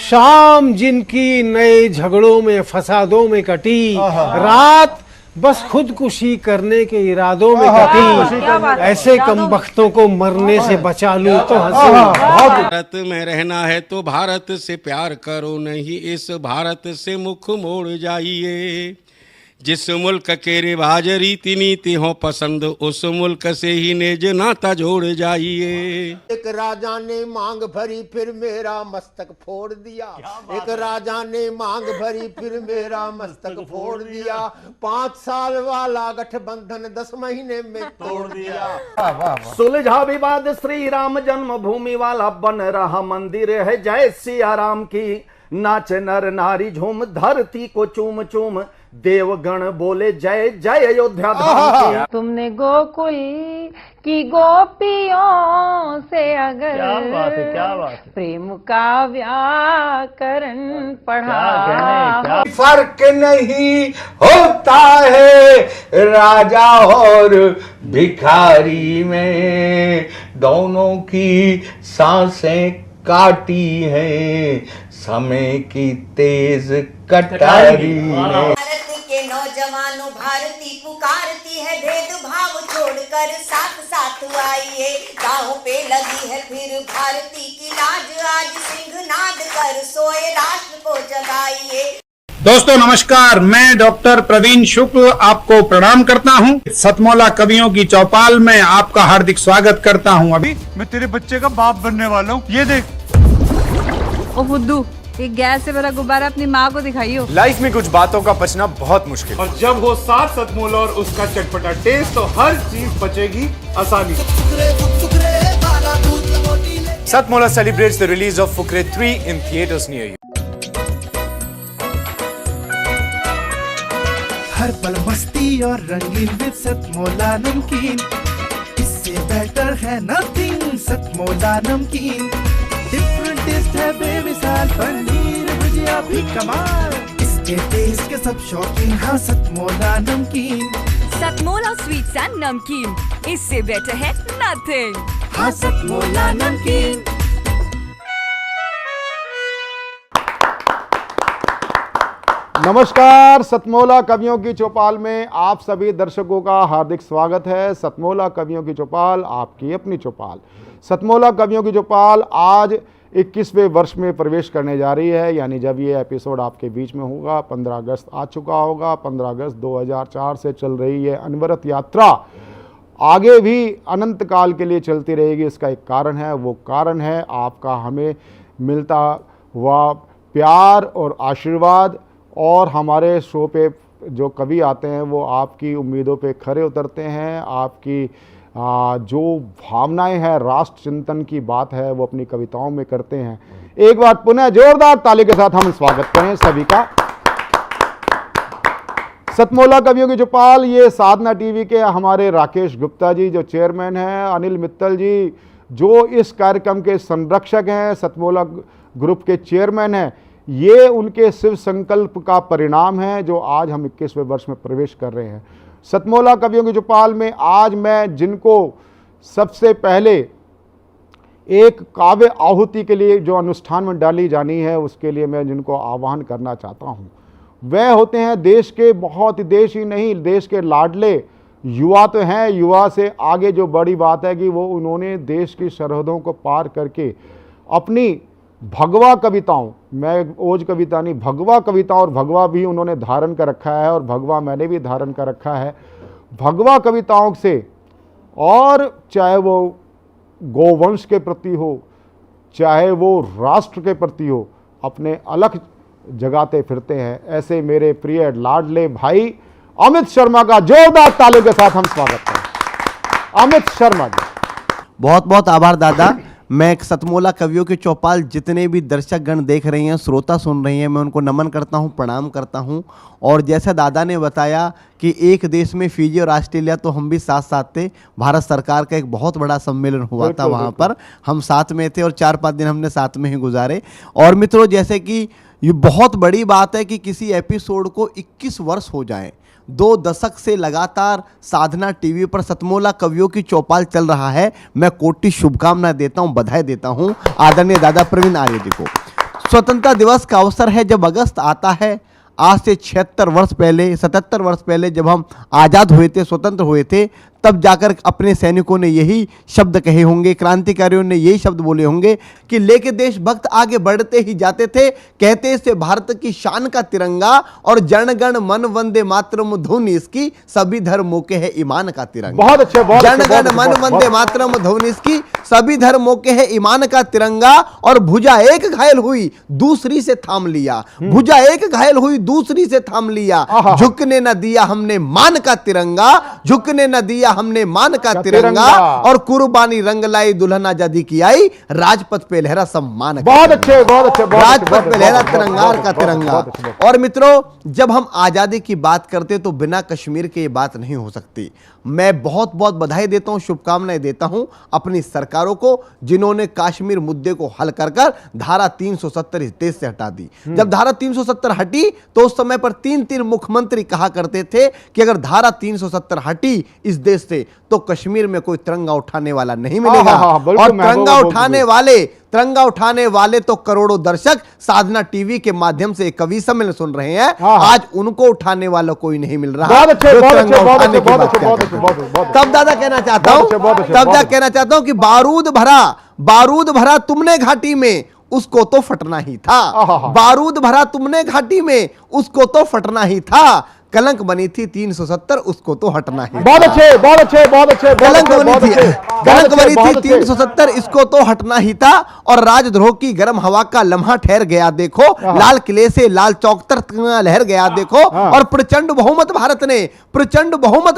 शाम जिनकी नए झगड़ों में फसादों में कटी, रात बस खुदकुशी करने के इरादों में कटी, ऐसे कमबख्तों को मरने से बचा लूं तो हंसूं। भारत में रहना है तो भारत से प्यार करो, नहीं इस भारत से मुख मोड़ जाइए। जिस मुल्क के रिवाज रीति नीति हो पसंद, उस मुल्क से ही नेज नाता जोड़ जाइए। एक राजा ने मांग भरी फिर मेरा मस्तक फोड़ दिया, एक राजा ने मांग भरी फिर मेरा मस्तक फोड़ दिया। 5 साल वाला गठबंधन 10 महीने में तोड़ दिया। सुलझा विवाद श्री राम जन्मभूमि वाला, बन रहा मंदिर है जय सिया राम की। नाच नर नारी झूम धरती को चूम चूम, देवगण बोले जय जय अयोध्या धाम की। तुमने गोकुल की गोपियों से अगर क्या बात है। प्रेम का व्याकरण पढ़ा, फर्क नहीं होता है राजा और भिखारी में, दोनों की सांसें काटी है समय की तेज कटारी ने। भारत के नौजवानों भारती पुकारती है, भेदभाव छोड़कर साथ साथ आइए। गाहों पे लगी है फिर भारती की लाज, आज सिंहनाद कर सोए राष्ट्र को जगाइए। दोस्तों नमस्कार, मैं डॉक्टर प्रवीण शुक्ल आपको प्रणाम करता हूं। सतमौला कवियों की चौपाल में आपका हार्दिक स्वागत करता हूं। अभी मैं तेरे बच्चे का बाप बनने वाला हूँ, ये देख। ओ फुद्दू, एक गैस से भरा गुब्बारा अपनी माँ को दिखाइयो। लाइफ में कुछ बातों का बचना बहुत मुश्किल, और जब हो साथ सतमौला और उसका चटपटा टेस्ट, तो हर चीज बचेगी आसानी। सतमौला celebrates the release of Fukre 3 in theaters near you. हर पल मस्ती और रंगीन विद सतमौला नमकीन, इससे बेटर है नथिंग। सतमौला नमकीन डिफरेंट टेस्ट है बेमिसाल, पनीर भुजिया भी कमाल, इसके टेस्ट के सब शौकीन। हाँ सतमौला नमकीन, सतमौला स्वीट्स एंड नमकीन, इससे बेटर है नथिंग। हाँ सतमौला नमकीन। नमस्कार, सतमौला कवियों की चौपाल में आप सभी दर्शकों का हार्दिक स्वागत है। सतमौला कवियों की चौपाल, आपकी अपनी चौपाल। सतमौला कवियों की चौपाल आज 21वें वर्ष में प्रवेश करने जा रही है, यानी जब ये एपिसोड आपके बीच में होगा 15 अगस्त आ चुका होगा। 15 अगस्त 2004 से चल रही है अनवरत यात्रा आगे भी अनंत काल के लिए चलती रहेगी। इसका एक कारण है, वो कारण है आपका हमें मिलता हुआ प्यार और आशीर्वाद, और हमारे शो पे जो कवि आते हैं वो आपकी उम्मीदों पे खरे उतरते हैं। आपकी जो भावनाएं हैं, राष्ट्र चिंतन की बात है, वो अपनी कविताओं में करते हैं। एक बार पुनः जोरदार ताली के साथ हम स्वागत करें सभी का। सतमौला कवियों की चौपाल, ये साधना टीवी के हमारे राकेश गुप्ता जी जो चेयरमैन हैं, अनिल मित्तल जी जो इस कार्यक्रम के संरक्षक हैं, सतमौला ग्रुप के चेयरमैन हैं, ये उनके शिव संकल्प का परिणाम है जो आज हम 21वें वर्ष में प्रवेश कर रहे हैं। सतमौला कवियों की चौपाल में आज मैं जिनको सबसे पहले एक काव्य आहुति के लिए जो अनुष्ठान में डाली जानी है, उसके लिए मैं जिनको आह्वान करना चाहता हूँ, वह होते हैं देश के, बहुत देश ही नहीं, देश के लाडले युवा तो हैं। युवा से आगे जो बड़ी बात है कि वो उन्होंने देश की सरहदों को पार करके अपनी भगवा कविताओं, मैं ओज कविता नहीं, भगवा कविता, और भगवा भी उन्होंने धारण कर रखा है और भगवा मैंने भी धारण कर रखा है। भगवा कविताओं से, और चाहे वो गोवंश के प्रति हो, चाहे वो राष्ट्र के प्रति हो, अपने अलख जगाते फिरते हैं। ऐसे मेरे प्रिय लाडले भाई अमित शर्मा का जोरदार तालियों के साथ हम स्वागत करें। अमित शर्मा जी, बहुत बहुत आभार दादा। मैं सतमौला कवियों की चौपाल जितने भी दर्शक गण देख रहे हैं, श्रोता सुन रहे हैं, मैं उनको नमन करता हूं, प्रणाम करता हूं। और जैसा दादा ने बताया कि एक देश में फिजी और ऑस्ट्रेलिया, तो हम भी साथ साथ थे। भारत सरकार का एक बहुत बड़ा सम्मेलन हुआ था, वहां पर हम साथ में थे और 4-5 दिन हमने साथ में ही गुजारे। और मित्रों, जैसे कि ये बहुत बड़ी बात है कि किसी एपिसोड को 21 वर्ष हो जाए। 2 दशक से लगातार साधना टीवी पर सतमौला कवियों की चौपाल चल रहा है। मैं कोटि शुभकामनाएं देता हूं, बधाई देता हूं आदरणीय दादा प्रवीण आर्य जी को। स्वतंत्रता दिवस का अवसर है जब अगस्त आता है। आज से 76 वर्ष पहले, 77 वर्ष पहले जब हम आज़ाद हुए थे, स्वतंत्र हुए थे, तब जाकर अपने सैनिकों ने यही शब्द कहे होंगे, क्रांतिकारियों ने यही शब्द बोले होंगे कि लेके देशभक्त आगे बढ़ते ही जाते थे, कहते से भारत की शान का तिरंगा और जनगण मन वंदे मातरम धुन इसकी, सभी धर्मों के है ईमान का तिरंगा। बहुत अच्छे, बहुत अच्छे, जनगण मन वंदे मातरम धुन इसकी, सभी धर्मों के है ईमान का तिरंगा। और भुजा एक घायल हुई दूसरी से थाम लिया, भुजा एक घायल हुई दूसरी से थाम लिया, झुकने न दिया हमने मान का तिरंगा, झुकने न दिया हमने मान का तिरंगा। और कुर्बानी रंग लाई दुल्हन आजादी की आई, राजपथ पे लहरा सम्मान। बहुत अच्छे, बहुत अच्छे, राजपथ पे लहरा तिरंगार का तिरंगा। और मित्रों, जब हम आजादी की बात करते तो बिना कश्मीर के ये बात नहीं हो सकती। मैं बहुत बहुत बधाई देता हूं, शुभकामनाएं देता हूं अपनी सरकारों को, जिन्होंने कश्मीर मुद्दे को हल कर धारा 370 इस देश से हटा दी। जब धारा 370 हटी तो उस समय पर 3 मुख्यमंत्री कहा करते थे कि अगर धारा 370 हटी इस देश से तो कश्मीर में कोई तिरंगा उठाने वाला नहीं मिलेगा। और तिरंगा उठाने वाले तो करोड़ों दर्शक साधना टीवी के माध्यम से कवि सम्मेलन सुन रहे हैं, आज उनको उठाने वाला कोई नहीं मिल रहा। तब दादा कहना चाहता हूं कि बारूद भरा तुमने घाटी में, उसको तो फटना ही था। बारूद भरा तुमने घाटी में, उसको तो फटना ही था। कलंक बनी थी 370, उसको तो हटना ही। बहुत अच्छे, बहुत अच्छे, बहुत अच्छे। कलंक बनी थी 370, इसको तो हटना ही था। और राजद्रोह की गर्म हवा का लम्हा ठहर गया देखो, लाल किले से लाल चौक तक लहर गया देखो। और प्रचंड बहुमत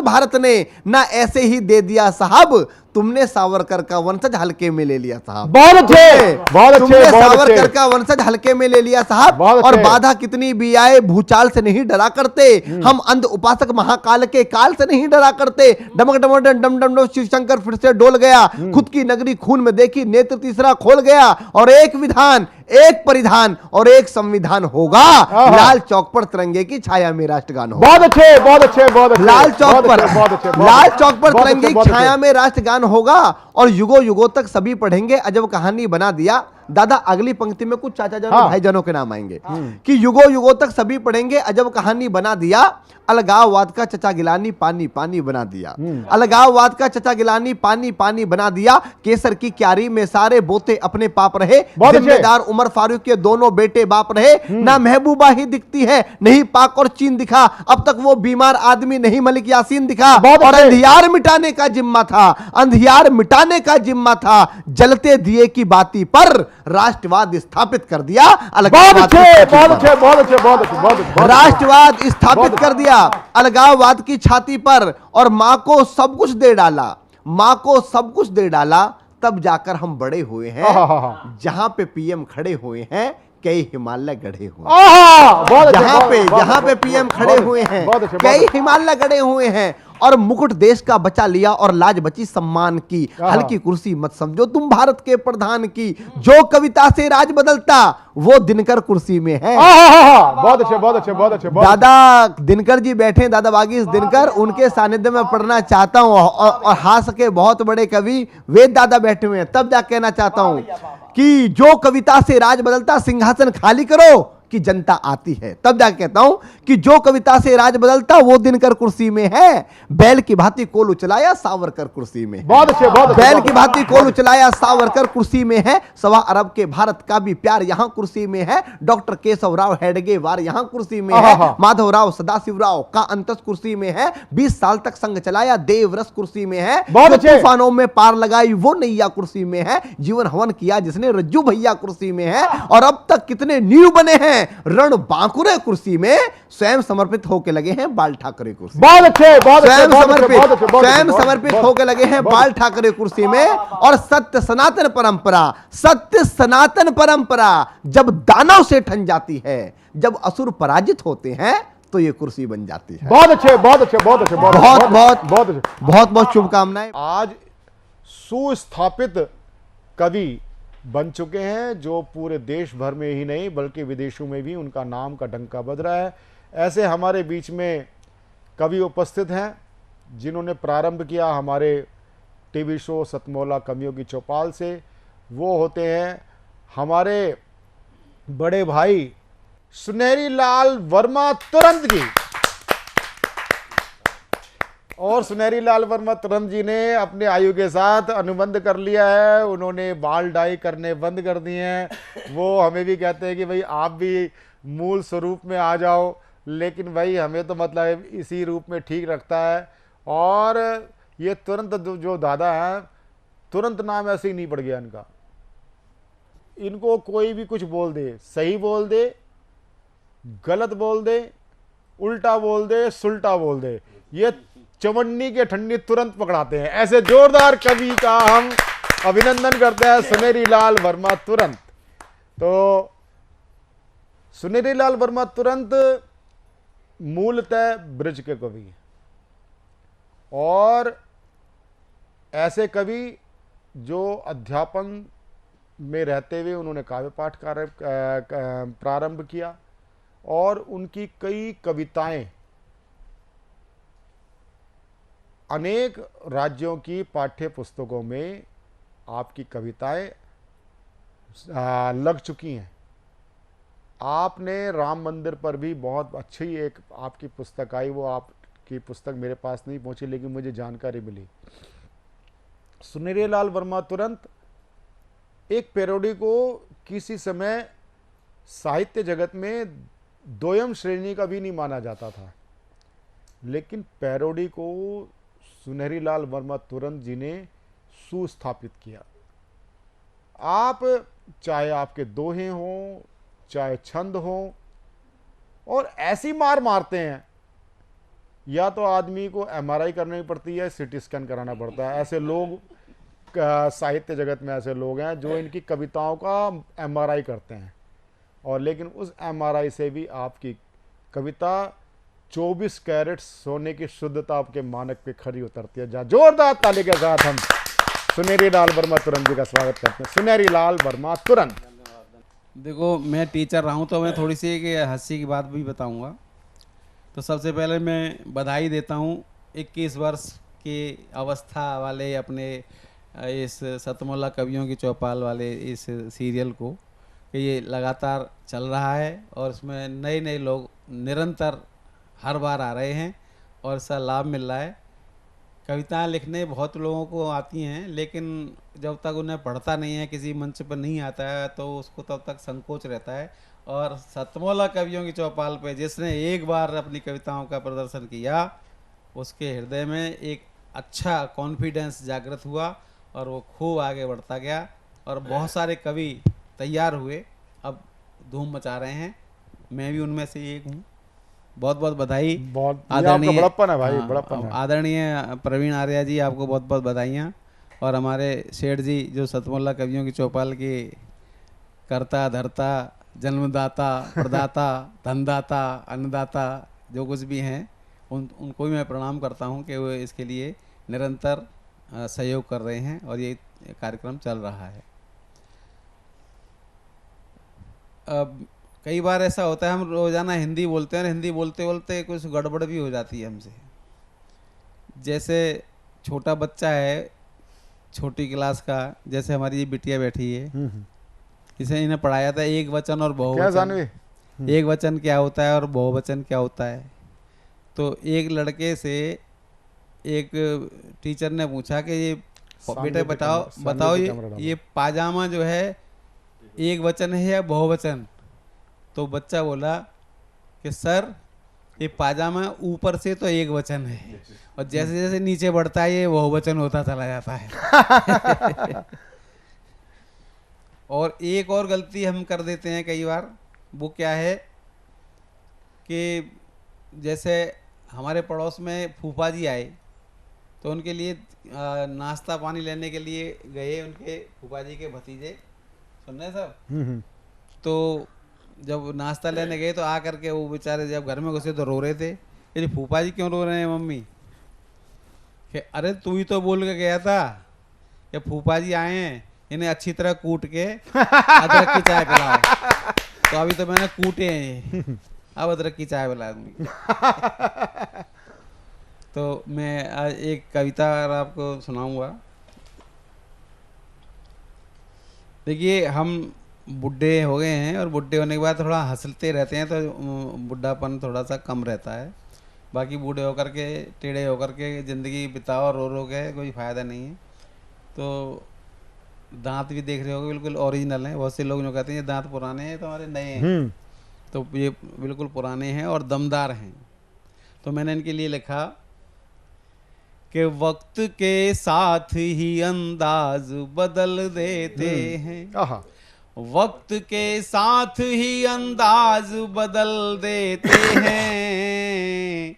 भारत ने ना ऐसे ही दे दिया साहब, तुमने सावरकर का वंशज हल्के में ले लिया साहब। बहुत अच्छे, बहुत अच्छे, तुमने सावरकर का वंशज हल्के में ले लिया साहब। और बाधा कितनी भी आए भूचाल से नहीं डरा करते, हम अंध उपासक महाकाल के काल से नहीं डरा करते। डमक डमक डम डम डम शिव शंकर फिर से डोल गया, खुद की नगरी खून में देखी, नेत्र तीसरा खोल गया। और एक विधान, एक परिधान और एक संविधान होगा, लाल चौक पर तिरंगे की छाया में राष्ट्रगान होगा। बहुत अच्छे, बहुत अच्छे, बहुत अच्छे। लाल चौक पर तिरंगे की छाया में राष्ट्रगान होगा। और युगों युगों तक सभी पढ़ेंगे अजब कहानी बना दिया। दादा अगली पंक्ति में कुछ चाचा जनों भाईजानों के नाम आएंगे कि युगों युगों तक सभी पढ़ेंगे अजब कहानी बना दिया। अलगाववाद का चचा गिलानी पानी पानी बना दिया, अलगाववाद का चचा गिलानी पानी पानी बना दिया। केसर की क्यारी में सारे बोते अपने पाप रहे, जिम्मेदार उमर फारूक के दोनों बेटे बाप रहे। ना महबूबा ही दिखती है, नहीं पाक और चीन दिखा, अब तक वो बीमार आदमी नहीं मलिक यासीन दिखा। और अंधियार मिटाने का जिम्मा था, अंधियार मिटाने का जिम्मा था, जलते दिए की बाती पर राष्ट्रवाद स्थापित कर दिया। राष्ट्रवाद स्थापित कर दिया अलगाववाद की छाती पर। और मां को सब कुछ दे डाला, मां को सब कुछ दे डाला, तब जाकर हम बड़े हुए हैं। जहां पे पीएम खड़े हुए हैं कई हिमालय गढ़े हुए, जहां पे पीएम खड़े हुए हैं कई हिमालय गढ़े हुए हैं। और मुकुट देश का बचा लिया और लाज बची सम्मान की, हल्की कुर्सी मत समझो तुम भारत के प्रधान की। जो कविता से राज बदलता वो दिनकर कुर्सी में है। बहुत अच्छे, बहुत अच्छे, बहुत अच्छे। दादा दिनकर जी बैठे, दादा बागीश दिनकर, उनके सानिध्य में पढ़ना चाहता हूं। और हास के बहुत बड़े कवि वेद दादा बैठे हुए हैं, तब जा कहना चाहता हूं कि जो कविता से राज बदलता, सिंहासन खाली करो कि जनता आती है। तब जाके कहता हूं कि जो कविता से राज बदलता वो दिनकर कुर्सी में है। बैल की भांति कोल उचलाया सावरकर कुर्सी में, बहुत अच्छे, बहुत अच्छे। बैल की भांति कोल उचलाया सावरकर कुर्सी में है। 1.25 अरब के भारत का भी प्यार यहां कुर्सी में है। डॉक्टर केशव राव हेडगेवार यहां कुर्सी में है। माधवराव सदाशिवराव का अंतस कुर्सी में है। 20 साल तक संघ चलाया देवरस कुर्सी में है। तूफानों में पार लगाई वो नैया कुर्सी में है। जीवन हवन किया जिसने रज्जू भैया कुर्सी में है। और अब तक कितने नींव बने हैं रण बांकुरे कुर्सी में, स्वयं समर्पित होके लगे हैं बाल ठाकरे कुर्सी। बहुत अच्छे, बहुत अच्छे, स्वयं समर्पित होके लगे हैं बाल ठाकरे कुर्सी में। और सत्य सनातन परंपरा, सत्य सनातन परंपरा जब दानव से ठन जाती है, जब असुर पराजित होते हैं तो ये कुर्सी बन जाती है। बहुत अच्छे, बहुत अच्छे, बहुत अच्छे, बहुत बहुत बहुत बहुत शुभकामनाएं। आज सुस्थापित कवि बन चुके हैं जो पूरे देश भर में ही नहीं बल्कि विदेशों में भी उनका नाम का डंका बज रहा है। ऐसे हमारे बीच में कवि उपस्थित हैं जिन्होंने प्रारंभ किया हमारे टीवी शो सतमौला कवियों की चौपाल से। वो होते हैं हमारे बड़े भाई सुनहरी लाल वर्मा तुरंत जी। और सुनहरी लाल वर्मा तुरंत जी ने अपने आयु के साथ अनुबंध कर लिया है। उन्होंने बाल डाई करने बंद कर दिए हैं। वो हमें भी कहते हैं कि भाई आप भी मूल स्वरूप में आ जाओ, लेकिन भाई हमें तो मतलब इसी रूप में ठीक रखता है। और ये तुरंत जो दादा हैं, तुरंत नाम ऐसे ही नहीं पड़ गया इनका। इनको कोई भी कुछ बोल दे, सही बोल दे, गलत बोल दे, उल्टा बोल दे, सुल्टा बोल दे, ये चवन्नी के ठंडी तुरंत पकड़ाते हैं। ऐसे जोरदार कवि का हम अभिनंदन करते हैं, सुनहरी लाल वर्मा तुरंत। तो सुनहरी लाल वर्मा तुरंत मूलतः ब्रज के कवि हैं और ऐसे कवि जो अध्यापन में रहते हुए उन्होंने काव्य पाठ कार्य प्रारंभ किया और उनकी कई कविताएं अनेक राज्यों की पाठ्य पुस्तकों में आपकी कविताएं लग चुकी हैं। आपने राम मंदिर पर भी बहुत अच्छी एक आपकी पुस्तक आई, वो आपकी पुस्तक मेरे पास नहीं पहुंची लेकिन मुझे जानकारी मिली। सुनहरी लाल वर्मा तुरंत एक पैरोडी को किसी समय साहित्य जगत में दोयम श्रेणी का भी नहीं माना जाता था, लेकिन पैरोडी को सुनहरी लाल वर्मा तुरंत जी ने सुस्थापित किया। आप चाहे आपके दोहे हों, चाहे छंद हों, और ऐसी मार मारते हैं या तो आदमी को एमआरआई करनी पड़ती है, सीटी स्कैन कराना पड़ता है। ऐसे लोग साहित्य जगत में ऐसे लोग हैं जो इनकी कविताओं का एमआरआई करते हैं, और लेकिन उस एमआरआई से भी आपकी कविता 24 कैरेट सोने की शुद्धता आपके मानक पे खरी उतरती है। जोरदार ताली के साथ हम सुनहरी लाल वर्मा तुरंत जी का स्वागत करते हैं। सुनहरी लाल वर्मा तुरंत। देखो, मैं टीचर रहा हूँ तो मैं थोड़ी सी एक हंसी की बात भी बताऊँगा। तो सबसे पहले मैं बधाई देता हूँ 21 वर्ष की अवस्था वाले अपने इस सतमोला कवियों की चौपाल वाले इस सीरियल को, कि ये लगातार चल रहा है और इसमें नए नए लोग निरंतर हर बार आ रहे हैं और इसका लाभ मिल रहा है। कविताएं लिखने बहुत लोगों को आती हैं, लेकिन जब तक उन्हें पढ़ता नहीं है, किसी मंच पर नहीं आता है, तो उसको तब तक संकोच रहता है। और सतमोला कवियों की चौपाल पे जिसने एक बार अपनी कविताओं का प्रदर्शन किया, उसके हृदय में एक अच्छा कॉन्फिडेंस जागृत हुआ और वो खूब आगे बढ़ता गया और बहुत सारे कवि तैयार हुए, अब धूम मचा रहे हैं। मैं भी उनमें से एक हूँ। बहुत बहुत बधाई। बहुत आदरणीय बड़प्पन है भाई, बड़प्पन है। आदरणीय प्रवीण आर्या जी, आपको बहुत बहुत बधाइयाँ। और हमारे शेठ जी जो सतमोला कवियों की चौपाल के कर्ता धर्ता, जन्मदाता, प्रदाता, धनदाता, अन्नदाता जो कुछ भी हैं, उनको भी मैं प्रणाम करता हूँ कि वो इसके लिए निरंतर सहयोग कर रहे हैं और ये कार्यक्रम चल रहा है। अब कई बार ऐसा होता है, हम रोज़ाना हिंदी बोलते हैं और हिंदी बोलते बोलते कुछ गड़बड़ भी हो जाती है हमसे। जैसे छोटा बच्चा है, छोटी क्लास का, जैसे हमारी ये बिटिया बैठी है, इसे इन्हें पढ़ाया था एक वचन और बहुवचन। एक वचन क्या होता है और बहुवचन क्या होता है। तो एक लड़के से एक टीचर ने पूछा कि ये बेटा बताओ ये पाजामा जो है एक वचन है या बहुवचन। तो बच्चा बोला कि सर ये पाजामा ऊपर से तो एक वचन है और जैसे जैसे नीचे बढ़ता है ये बहुवचन होता चला जाता है। और एक और गलती हम कर देते हैं कई बार, वो क्या है कि जैसे हमारे पड़ोस में फूफा जी आए तो उनके लिए नाश्ता पानी लेने के लिए गए, उनके फूफा जी के भतीजे, सुन रहे सब। तो जब नाश्ता लेने गए तो आकर के वो बेचारे जब घर में घुसे तो रो रहे थे। ये फूफा जी क्यों रो रहे हैं मम्मी? कि अरे तू ही तो बोल के गया था कि फूफा जी आए हैं, इन्हें अच्छी तरह कूट के अदरक की चाय पिलाओ। तो अभी तो मैंने कूटे हैं, अब अदरक की चाय पिला दूंगी। तो मैं आज एक कविता आपको सुनाऊंगा। देखिए, हम बुढ़े हो गए हैं और बुढ़े होने के बाद थोड़ा हंसते रहते हैं तो बुढ़ापन थोड़ा सा कम रहता है। बाकी बूढ़े होकर के टेढ़े होकर के ज़िंदगी बिताओ रो रो के कोई फ़ायदा नहीं है। तो दांत भी देख रहे होगे बिल्कुल ओरिजिनल हैं। बहुत से लोग जो कहते हैं ये दांत पुराने हैं तो हमारे नए हैं, तो ये बिल्कुल पुराने हैं और दमदार हैं। तो मैंने इनके लिए लिखा कि वक्त के साथ ही अंदाज बदल देते हैं, वक्त के साथ ही अंदाज बदल देते हैं,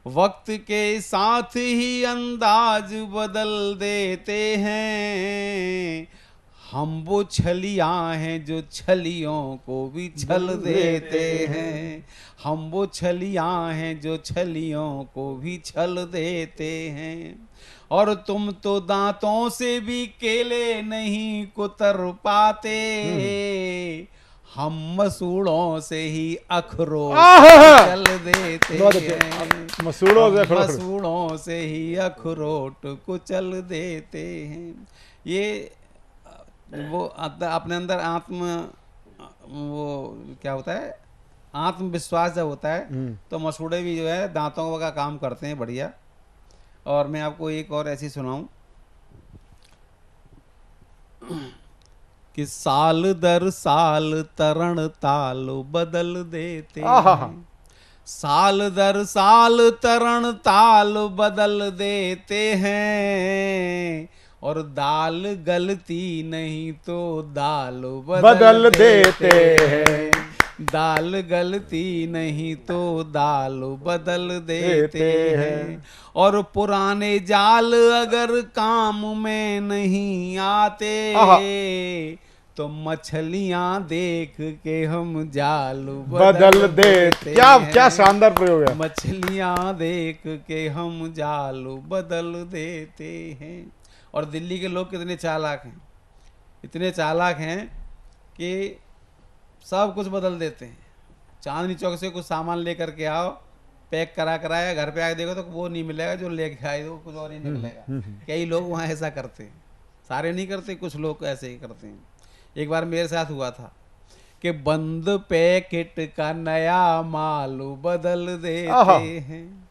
वक्त के साथ ही अंदाज बदल देते हैं। हम वो छलियां हैं जो छलियों को भी छल देते हैं, हम वो छलियां हैं जो छलियों को भी छल देते हैं। और तुम तो दांतों से भी केले नहीं कुतर पाते, हम मसूड़ों से ही अखरोट चल देते हैं, मसूड़ों से ही अखरोट को चल देते हैं। ये वो अपने अंदर वो क्या होता है, आत्मविश्वास जब होता है तो मसूड़े भी जो है दांतों का काम करते हैं बढ़िया। और मैं आपको एक और ऐसी सुनाऊं कि साल दर साल तरण ताल बदल देते हैं, साल दर साल तरण ताल बदल देते हैं। और दाल गलती नहीं तो दाल बदल देते हैं, दाल गलती नहीं तो दाल बदल देते हैं। और पुराने जाल अगर काम में नहीं आते तो मछलियां देख के हम जाल बदल देते हैं। क्या शानदार प्रयोग है। मछलियां देख के हम जाल बदल देते हैं। और दिल्ली के लोग कितने चालाक हैं, इतने चालाक हैं कि सब कुछ बदल देते हैं। चांदनी चौक से कुछ सामान लेकर के आओ, पैक करा कराया, घर पे आके देखो तो वो नहीं मिलेगा जो लेके आए तो कुछ और ही निकलेगा। कई लोग वहाँ ऐसा करते हैं, सारे नहीं करते, कुछ लोग ऐसे ही करते हैं। एक बार मेरे साथ हुआ था कि बंद पैकेट का नया माल बदल देते हैं,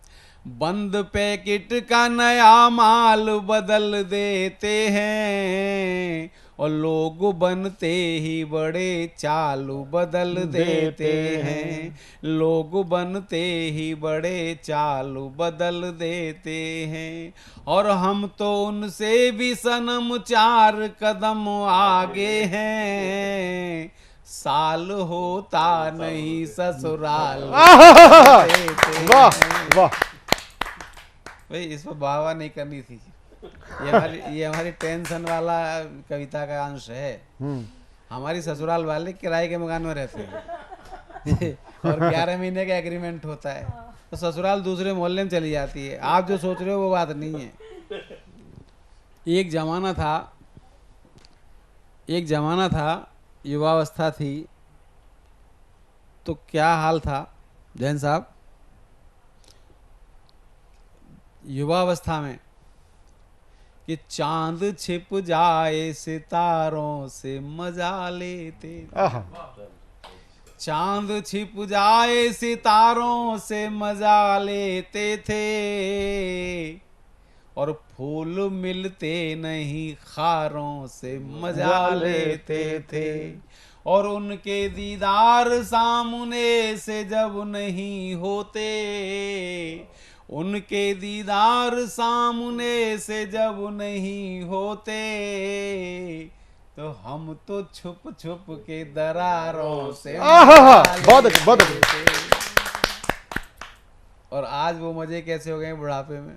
बंद पैकेट का नया माल बदल देते हैं। और लोग बनते ही बड़े चालू बदल देते हैं, लोग बनते ही बड़े चालू बदल देते हैं। और हम तो उनसे भी सनम 4 कदम आगे हैं, साल होता नहीं ससुराल। वाह वाह भाई, इस पर वाह नहीं करनी थी। ये हमारी टेंशन वाला कविता का अंश है। हमारी ससुराल वाले किराए के मकान में रहते हैं और 11 महीने का एग्रीमेंट होता है, तो ससुराल दूसरे मोहल्ले में चली जाती है। आप जो सोच रहे हो वो बात नहीं है। एक जमाना था, युवावस्था थी, तो क्या हाल था जैन साहब, युवावस्था में कि चांद छिप जाए सितारों से मजा लेते, चांद छिप जाए सितारों से मजा लेते थे। और फूल मिलते नहीं खारों से मजा लेते थे। और उनके दीदार सामने से जब नहीं होते, उनके दीदार सामने से जब नहीं होते, तो हम तो छुप छुप के दरारों से बहुत अच्छे। और आज वो मजे कैसे हो गए बुढ़ापे में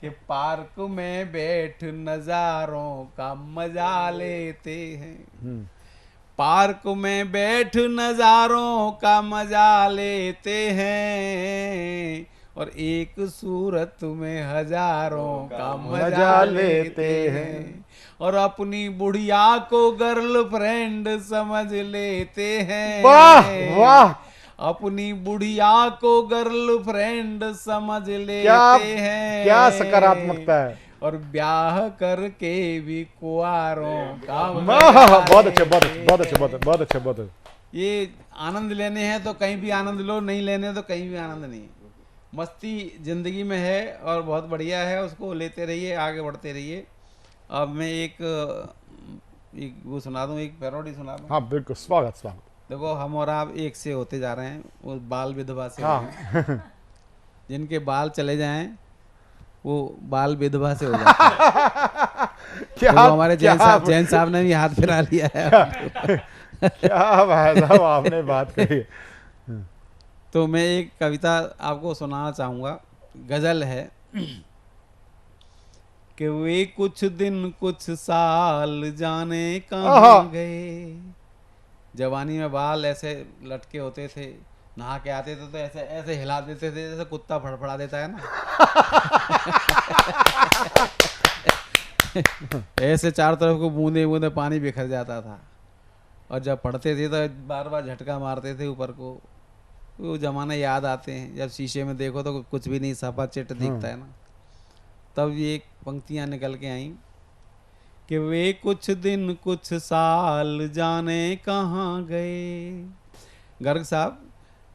कि पार्क में बैठ नजारों का मजा लेते हैं, पार्क में बैठ नजारों का मजा लेते हैं। और एक सूरत में हजारों का मजा लेते हैं। और अपनी बुढ़िया को गर्लफ्रेंड समझ लेते हैं। वाह वाह, अपनी बुढ़िया को गर्लफ्रेंड समझ लेते हैं। क्या सकारात्मकता है। और ब्याह करके भी कुआरों का बहुत अच्छे, बहुत अच्छे, बहुत अच्छे, बहुत अच्छे, बहुत अच्छे। ये आनंद लेने हैं तो कहीं भी आनंद लो, नहीं लेने तो कहीं भी आनंद नहीं। मस्ती जिंदगी में है और बहुत बढ़िया है, उसको लेते रहिए, आगे बढ़ते रहिए। अब मैं एक वो सुना दूं, एक पैरोडी सुना दूं। हाँ बिल्कुल, स्वागत स्वागत। देखो, हम और आप एक से होते जा रहे हैं, वो बाल विधवा से हाँ। हो रहे हैं। जिनके बाल चले जाएं वो बाल विधवा से हो जाते हैं। क्या- तो हमारे क्या- जैन साहब ने भी हाथ फिरा लिया है। क्या भाई साहब आपने बात कही। तो मैं एक कविता आपको सुनाना चाहूँगा, गजल है कि वे कुछ दिन कुछ साल जाने कहाँ गए। जवानी में बाल ऐसे लटके होते थे, नहा के आते थे तो ऐसे ऐसे हिला देते थे जैसे कुत्ता फड़फड़ा देता है ना। ऐसे चारों तरफ को बूंदे बूंदे पानी बिखर जाता था, और जब पढ़ते थे तो बार बार झटका मारते थे ऊपर को। वो जमाने याद आते हैं, जब शीशे में देखो तो कुछ भी नहीं, सफा चिट दिखता है ना। तब ये एक पंक्तियां निकल के आई कि वे कुछ दिन कुछ साल जाने कहाँ गए। गर्ग साहब,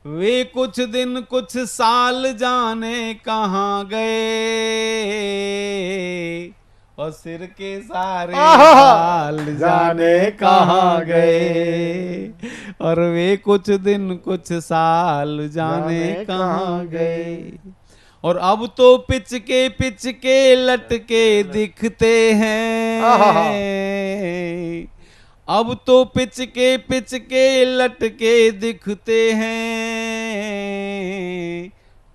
वे कुछ दिन कुछ साल जाने कहाँ गए, और सिर के सारे बाल जाने कहाँ गए, और वे कुछ दिन कुछ साल जाने कहाँ गए। और अब तो पिचके लटके दिखते हैं, अब तो पिचके लटके दिखते हैं,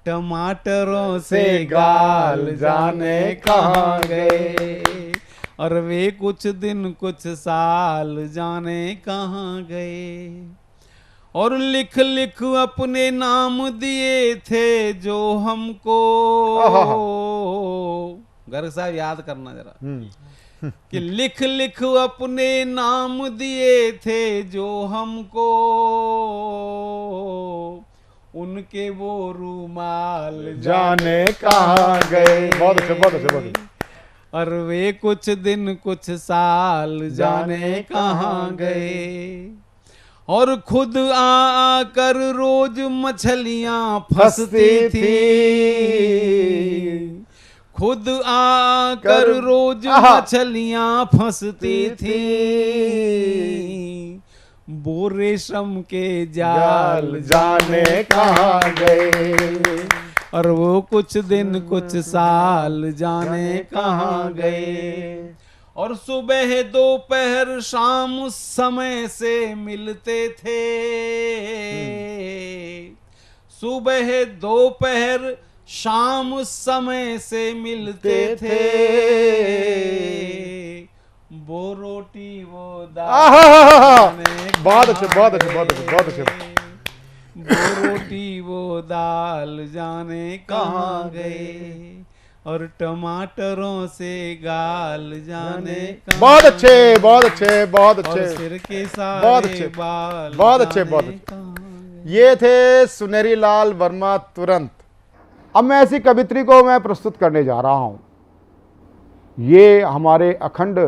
टमाटरों से गाल जाने कहाँ गए, और वे कुछ दिन कुछ साल जाने कहाँ गए। और लिख लिख अपने नाम दिए थे जो हमको। गर्ग साहब याद करना जरा कि लिख लिख अपने नाम दिए थे जो हमको, उनके वो रूमाल जाने कहाँ गए। बहुत अच्छे, बहुत अच्छे, बहुत अच्छे। और वे कुछ दिन कुछ साल जाने कहाँ गए, और खुद आकर रोज मछलियां फंसती थी, खुद आकर रोज मछलियां फंसती थी, वो रेशम के जाल जाने कहाँ गए, और वो कुछ दिन कुछ साल जाने कहाँ गए। और सुबह दोपहर शाम उस समय से मिलते थे, सुबह दोपहर शाम उस समय से मिलते थे, वो रोटी वो दाल बहुत अच्छे, बहुत अच्छे, बहुत अच्छे, बहुत अच्छे। वो रोटी वो दाल जाने कहाँ गए, और टमाटरों से गाल जाने कहाँ। बहुत अच्छे, बहुत अच्छे, बहुत अच्छे, और सिर के सारे बहुत अच्छे, बाल बहुत अच्छे, बहुत अच्छे। ये थे सुनेरी लाल वर्मा तुरंत। अब मैं ऐसी कवित्री को मैं प्रस्तुत करने जा रहा हूं। ये हमारे अखंड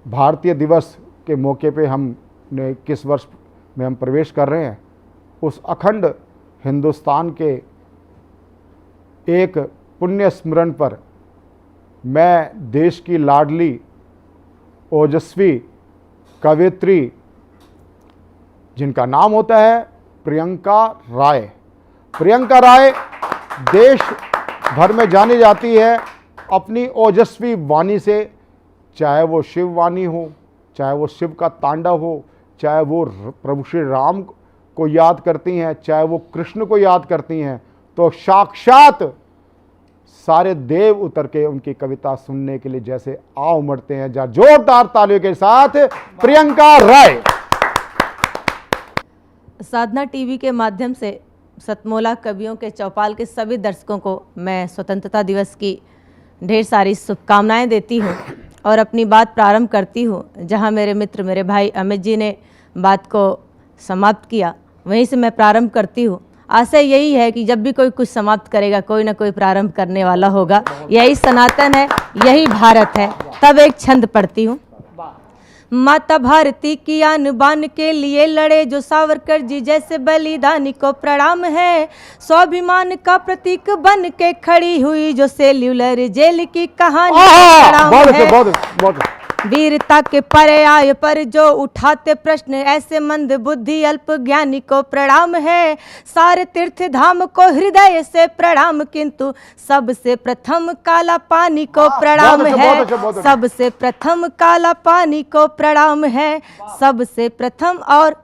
भारतीय दिवस के मौके पे हमने किस वर्ष में हम प्रवेश कर रहे हैं, उस अखंड हिंदुस्तान के एक पुण्य स्मरण पर मैं देश की लाडली ओजस्वी कवित्री, जिनका नाम होता है प्रियंका राय। प्रियंका राय देश भर में जानी जाती है अपनी ओजस्वी वाणी से, चाहे वो शिव वाणी हो, चाहे वो शिव का तांडव हो, चाहे वो प्रभु श्री राम को याद करती हैं, चाहे वो कृष्ण को याद करती हैं, तो साक्षात सारे देव उतर के उनकी कविता सुनने के लिए जैसे आ उमड़ते हैं। जहाँ जोरदार तालियों के साथ प्रियंका राय। साधना टीवी के माध्यम से सतमोला कवियों के चौपाल के सभी दर्शकों को मैं स्वतंत्रता दिवस की ढेर सारी शुभकामनाएं देती हूं और अपनी बात प्रारंभ करती हूं। जहां मेरे मित्र मेरे भाई अमित जी ने बात को समाप्त किया, वहीं से मैं प्रारंभ करती हूं। आशा यही है कि जब भी कोई कुछ समाप्त करेगा कोई ना कोई प्रारंभ करने वाला होगा। यही सनातन है, यही भारत है। तब एक छंद पढ़ती हूँ। माता भारती की आन बान के लिए लड़े जो सावरकर जी जैसे बलिदानी को प्रणाम है। स्वाभिमान का प्रतीक बन के खड़ी हुई जो सेल्यूलर जेल की कहानी को प्रणाम है। वीरता के पर्याय पर जो उठाते प्रश्न ऐसे मंद बुद्धि अल्प ज्ञानी को प्रणाम है। सारे तीर्थ धाम को हृदय से प्रणाम किंतु सबसे प्रथम काला पानी को प्रणाम है। सबसे प्रथम काला पानी को प्रणाम है। सबसे प्रथम। और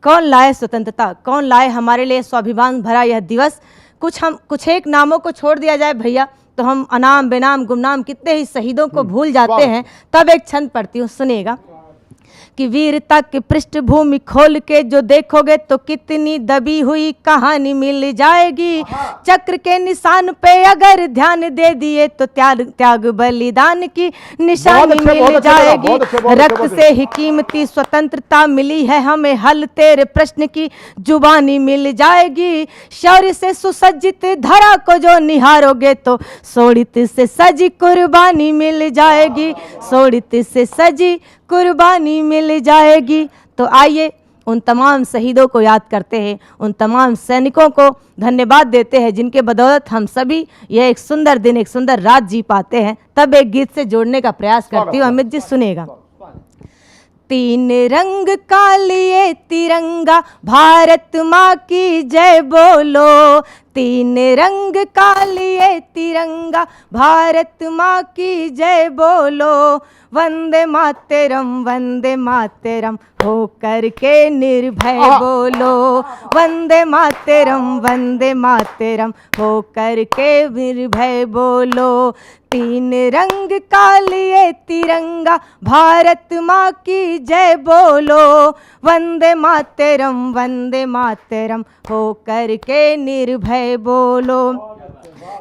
कौन लाए स्वतंत्रता, कौन लाए हमारे लिए स्वाभिमान भरा यह दिवस। कुछ एक नामों को छोड़ दिया जाए भैया तो हम अनाम बेनाम गुमनाम कितने ही शहीदों को भूल जाते हैं। तब एक छंद पढ़ती हूँ, सुनिएगा कि वीरता की पृष्ठभूमि खोल के जो देखोगे तो कितनी दबी हुई कहानी मिल जाएगी। चक्र के निशान पे अगर ध्यान दे दिए तो त्याग बलिदान की निशानी मिल जाएगी। रक्त से ही कीमती स्वतंत्रता मिली है हमें, हल तेरे प्रश्न की जुबानी मिल जाएगी। शौर्य से सुसज्जित धरा को जो निहारोगे तो शोणित से सजी कुर्बानी मिल जाएगी। शोणित से सजी कुर्बानी मिल जाएगी। तो आइए उन तमाम शहीदों को याद करते हैं, उन तमाम सैनिकों को धन्यवाद देते हैं जिनके बदौलत हम सभी यह एक सुंदर दिन, एक सुंदर रात जी पाते हैं। तब एक गीत से जोड़ने का प्रयास करती हूँ। अमित जी सुनेगा। तीन रंग का लिए तिरंगा भारत माँ की जय बोलो। तीन रंग का लिए तिरंगा भारत माँ की जय बोलो। वंदे मातरम हो करके निर्भय बोलो। वंदे मातरम हो करके निर्भय बोलो। तीन रंग का लिए तिरंगा भारत माँ की जय बोलो। वंदे मातरम हो करके निर्भय बोलो।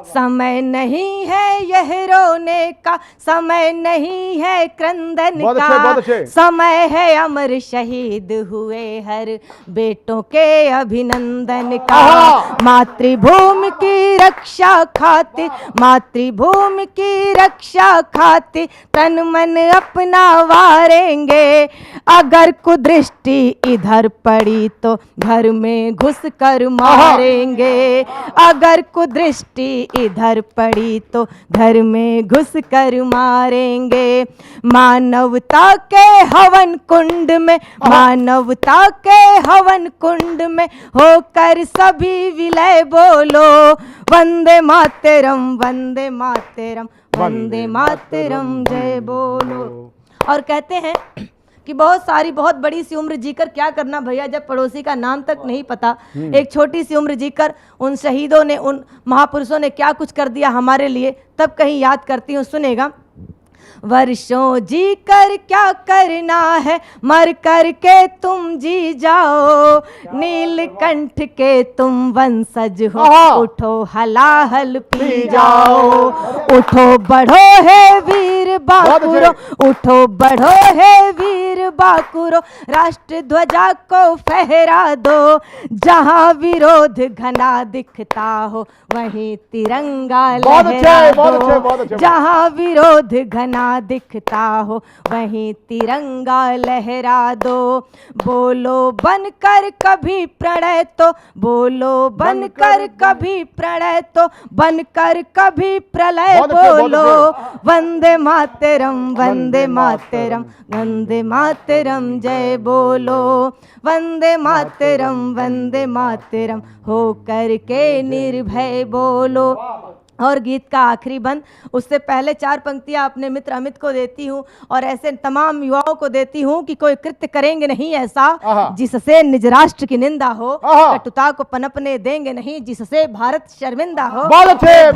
समय नहीं है यह रोने का, समय नहीं है क्रंदन का, समय है अमर शहीद हुए हर बेटों के अभिनंदन का। मातृभूमि की रक्षा खातिर, मातृभूमि की रक्षा खातिर तन मन अपना वारेंगे। अगर कुदृष्टि इधर पड़ी तो घर में घुस कर मारेंगे। अगर कुदृष्टि इधर पड़ी तो घर में घुस कर मारेंगे। मानवता के हवन कुंड में, मानवता के हवन कुंड में होकर सभी विलय बोलो। वंदे मातरम वंदे मातरम वंदे मातरम जय बोलो। और कहते हैं कि बहुत बड़ी सी उम्र जीकर क्या करना भैया जब पड़ोसी का नाम तक नहीं पता। एक छोटी सी उम्र जीकर उन शहीदों ने, उन महापुरुषों ने क्या कुछ कर दिया हमारे लिए, तब कहीं याद करती हूँ। सुनेगा। वर्षों जी कर क्या करना है, मर कर के तुम जी जाओ। नीलकंठ के तुम वंशज हो, उठो हलाहल पी जाओ। उठो बढ़ो है वीर बाकुरो, उठो बढ़ो है वीर बाकुरो। राष्ट्र ध्वजा को फहरा दो, जहाँ विरोध घना दिखता हो वहीं तिरंगा लहरा दो। जहाँ विरोध घना दिखता हो वहीं तिरंगा लहरा दो। बोलो बनकर कभी प्रणय तो, बोलो बनकर कभी प्रणय तो, बनकर कभी प्रलय बोलो। वंदे मातरम वंदे मातरम वंदे मातरम जय बोलो। वंदे मातरम हो करके निर्भय बोलो। और गीत का आखिरी बंद, उससे पहले 4 पंक्तियां अपने मित्र अमित को देती हूं और ऐसे तमाम युवाओं को देती हूं कि कोई कृत्य करेंगे नहीं ऐसा जिससे निज राष्ट्र की निंदा हो। कटुता को पनपने देंगे नहीं जिससे भारत शर्मिंदा हो। हे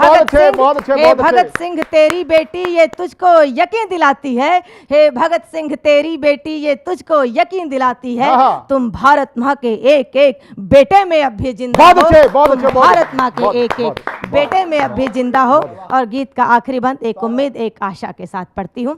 भगत सिंह तेरी बेटी ये तुझको यकीन दिलाती है। हे भगत सिंह तेरी बेटी ये तुझको यकीन दिलाती है। तुम भारत माँ के एक एक बेटे में अब भी जिंदा हो। भारत माँ के एक एक बेटे में अब भी जिंदा हो। और गीत का आखिरी बंद एक उम्मीद एक आशा के साथ पढ़ती हूँ।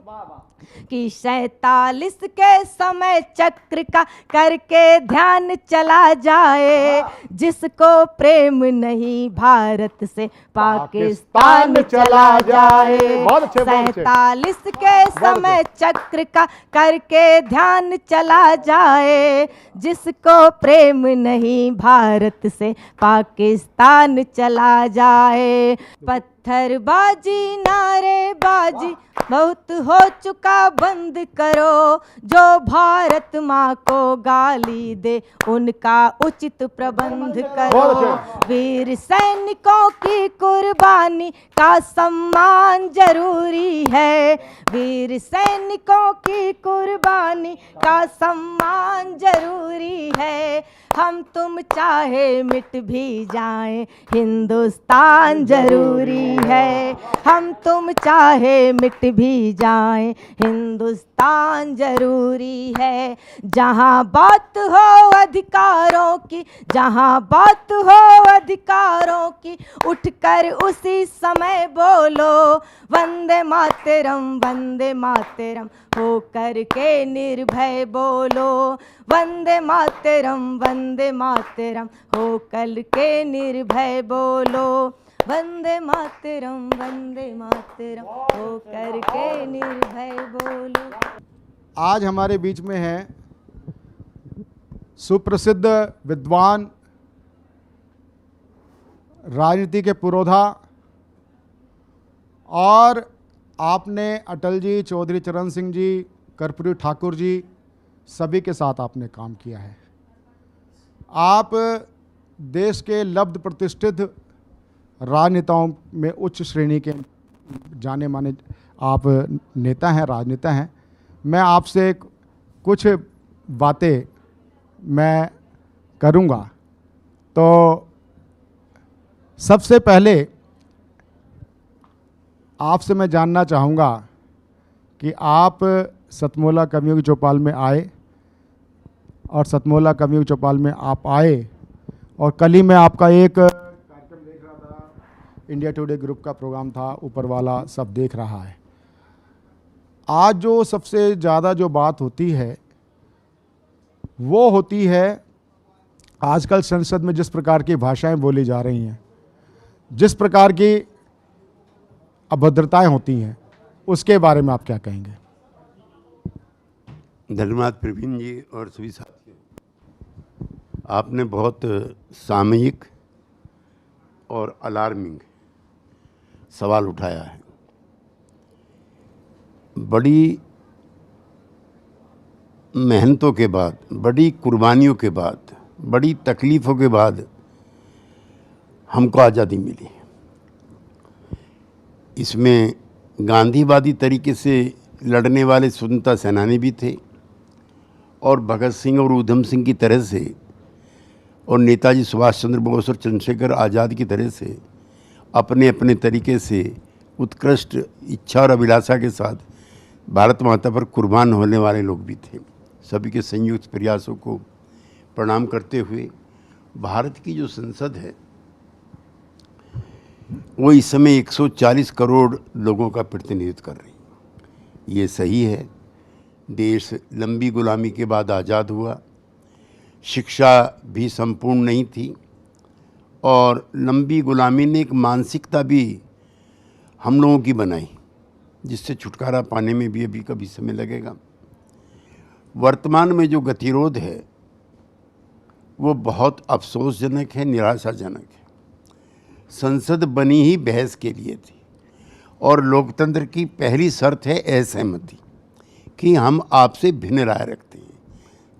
कि 47 के समय चक्र का करके ध्यान चला जाए, जिसको प्रेम नहीं भारत से पाकिस्तान चला जाए। 47 के समय चक्र का करके ध्यान चला जाए, जिसको प्रेम नहीं भारत से पाकिस्तान चला जाए। पत्थरबाजी नारेबाजी बहुत हो चुका, बंद करो। जो भारत माँ को गाली दे उनका उचित प्रबंध करो। वीर सैनिकों की कुर्बानी का सम्मान जरूरी है। वीर सैनिकों की कुर्बानी का सम्मान जरूरी है। हम तुम चाहे मिट भी जाएं, हिंदुस्तान जरूरी है। हम तुम चाहे मिट भी जाएं, हिंदुस्तान जरूरी है। जहाँ बात हो अधिकारों की, जहाँ बात हो अधिकारों की, उठकर उसी समय बोलो वंदे मातरम, वंदे मातरम हो करके निर्भय बोलो। वंदे मातरम, वंदे मातरम हो कल के निर्भय बोलो। वंदे मातरम, वंदे मातरम हो करके निर्भय बोलो। आज हमारे बीच में है सुप्रसिद्ध विद्वान, राजनीति के पुरोधा, और आपने अटल जी, चौधरी चरण सिंह जी, कर्पूरी ठाकुर जी, सभी के साथ आपने काम किया है। आप देश के लब्ध प्रतिष्ठित राजनेताओं में उच्च श्रेणी के जाने माने आप नेता हैं, राजनेता हैं। मैं आपसे कुछ बातें मैं करूंगा। तो सबसे पहले आपसे मैं जानना चाहूँगा कि आप सतमोला कवियों की चौपाल में आए, और सतमोला कवियों की चौपाल में आप आए, और कल ही मैं आपका एक कार्यक्रम देख रहा था, इंडिया टुडे ग्रुप का प्रोग्राम था, ऊपर वाला सब देख रहा है। आज जो सबसे ज़्यादा जो बात होती है वो होती है आजकल संसद में जिस प्रकार की भाषाएं बोली जा रही हैं, जिस प्रकार की अभद्रताएं होती हैं, उसके बारे में आप क्या कहेंगे? धन्यवाद प्रवीण जी और सभी साथियों। आपने बहुत सामयिक और अलार्मिंग सवाल उठाया है। बड़ी मेहनतों के बाद, बड़ी कुर्बानियों के बाद, बड़ी तकलीफ़ों के बाद हमको आज़ादी मिली। इसमें गांधीवादी तरीके से लड़ने वाले स्वतंत्रता सेनानी भी थे, और भगत सिंह और ऊधम सिंह की तरह से, और नेताजी सुभाष चंद्र बोस और चंद्रशेखर आज़ाद की तरह से अपने अपने तरीके से उत्कृष्ट इच्छा और अभिलाषा के साथ भारत माता पर कुर्बान होने वाले लोग भी थे। सभी के संयुक्त प्रयासों को प्रणाम करते हुए भारत की जो संसद है वो इस समय 140 करोड़ लोगों का प्रतिनिधित्व कर रही है। ये सही है। देश लंबी गुलामी के बाद आज़ाद हुआ, शिक्षा भी संपूर्ण नहीं थी, और लंबी गुलामी ने एक मानसिकता भी हम लोगों की बनाई, जिससे छुटकारा पाने में भी अभी कभी समय लगेगा। वर्तमान में जो गतिरोध है वो बहुत अफसोसजनक है, निराशाजनक है। संसद बनी ही बहस के लिए थी, और लोकतंत्र की पहली शर्त है असहमति, कि हम आपसे भिन्न राय रखते हैं।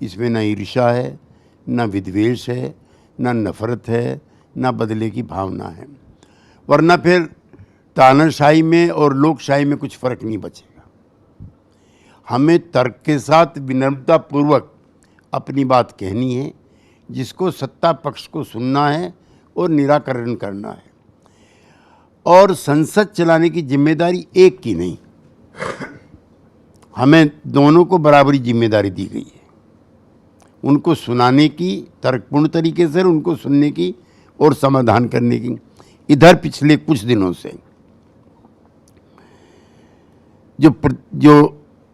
इसमें न ईर्ष्या है, न विद्वेष है, न नफरत है, न बदले की भावना है, वरना फिर तानाशाही में और लोकशाही में कुछ फ़र्क नहीं बचेगा। हमें तर्क के साथ विनम्रतापूर्वक अपनी बात कहनी है, जिसको सत्ता पक्ष को सुनना है और निराकरण करना है। और संसद चलाने की जिम्मेदारी एक की नहीं, हमें दोनों को बराबरी जिम्मेदारी दी गई है। उनको सुनाने की, तर्कपूर्ण तरीके से उनको सुनने की और समाधान करने की। इधर पिछले कुछ दिनों से जो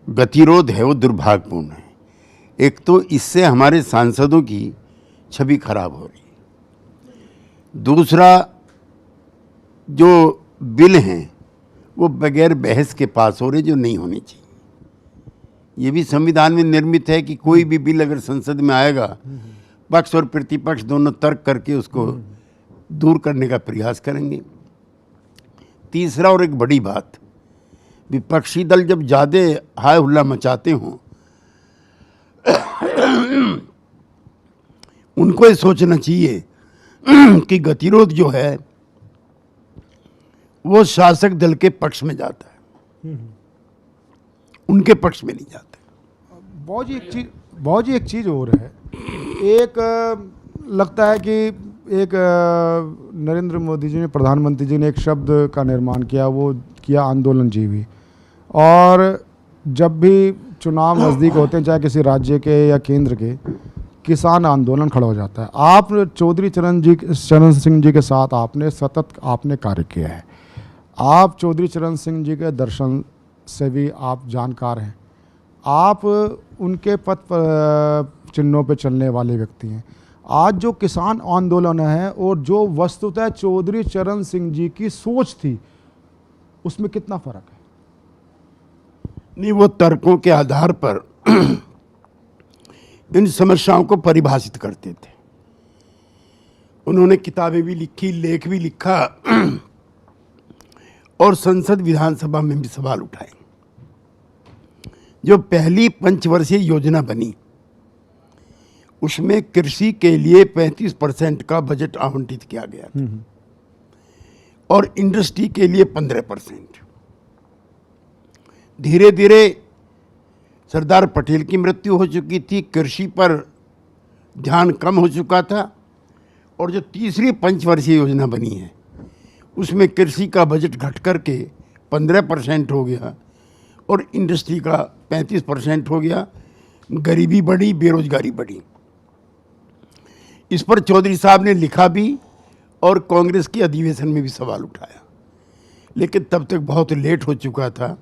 गतिरोध है वो दुर्भाग्यपूर्ण है। एक तो इससे हमारे सांसदों की छवि खराब हो रही है, दूसरा जो बिल हैं वो बगैर बहस के पास हो रहे जो नहीं होनी चाहिए। ये भी संविधान में निर्मित है कि कोई भी बिल अगर संसद में आएगा, पक्ष और प्रतिपक्ष दोनों तर्क करके उसको दूर करने का प्रयास करेंगे। तीसरा और एक बड़ी बात, विपक्षी दल जब ज़्यादा हाय हुल्ला मचाते हों उनको ये सोचना चाहिए कि गतिरोध जो है वो शासक दल के पक्ष में जाता है, उनके पक्ष में नहीं जाता। बहुत जी एक चीज़ और है। एक लगता है कि एक नरेंद्र मोदी जी ने, प्रधानमंत्री जी ने एक शब्द का निर्माण किया, वो किया आंदोलनजीवी। और जब भी चुनाव नज़दीक होते हैं, चाहे किसी राज्य के या केंद्र के, किसान आंदोलन खड़ा हो जाता है। आप चौधरी चरण सिंह जी के साथ आपने सतत कार्य किया है। आप चौधरी चरण सिंह जी के दर्शन से भी आप जानकार हैं। आप उनके पथ चिन्हों पे चलने वाले व्यक्ति हैं। आज जो किसान आंदोलन है और जो वस्तुतः चौधरी चरण सिंह जी की सोच थी, उसमें कितना फर्क है? नहीं, वो तर्कों के आधार पर इन समस्याओं को परिभाषित करते थे। उन्होंने किताबें भी लिखी, लेख भी लिखा और संसद विधानसभा में भी सवाल उठाए। जो पहली पंचवर्षीय योजना बनी उसमें कृषि के लिए 35% का बजट आवंटित किया गया था और इंडस्ट्री के लिए 15%। धीरे धीरे सरदार पटेल की मृत्यु हो चुकी थी, कृषि पर ध्यान कम हो चुका था और जो तीसरी पंचवर्षीय योजना बनी है उसमें कृषि का बजट घट करके 15% हो गया और इंडस्ट्री का 35% हो गया। गरीबी बढ़ी, बेरोजगारी बढ़ी। इस पर चौधरी साहब ने लिखा भी और कांग्रेस के अधिवेशन में भी सवाल उठाया, लेकिन तब तक बहुत लेट हो चुका था।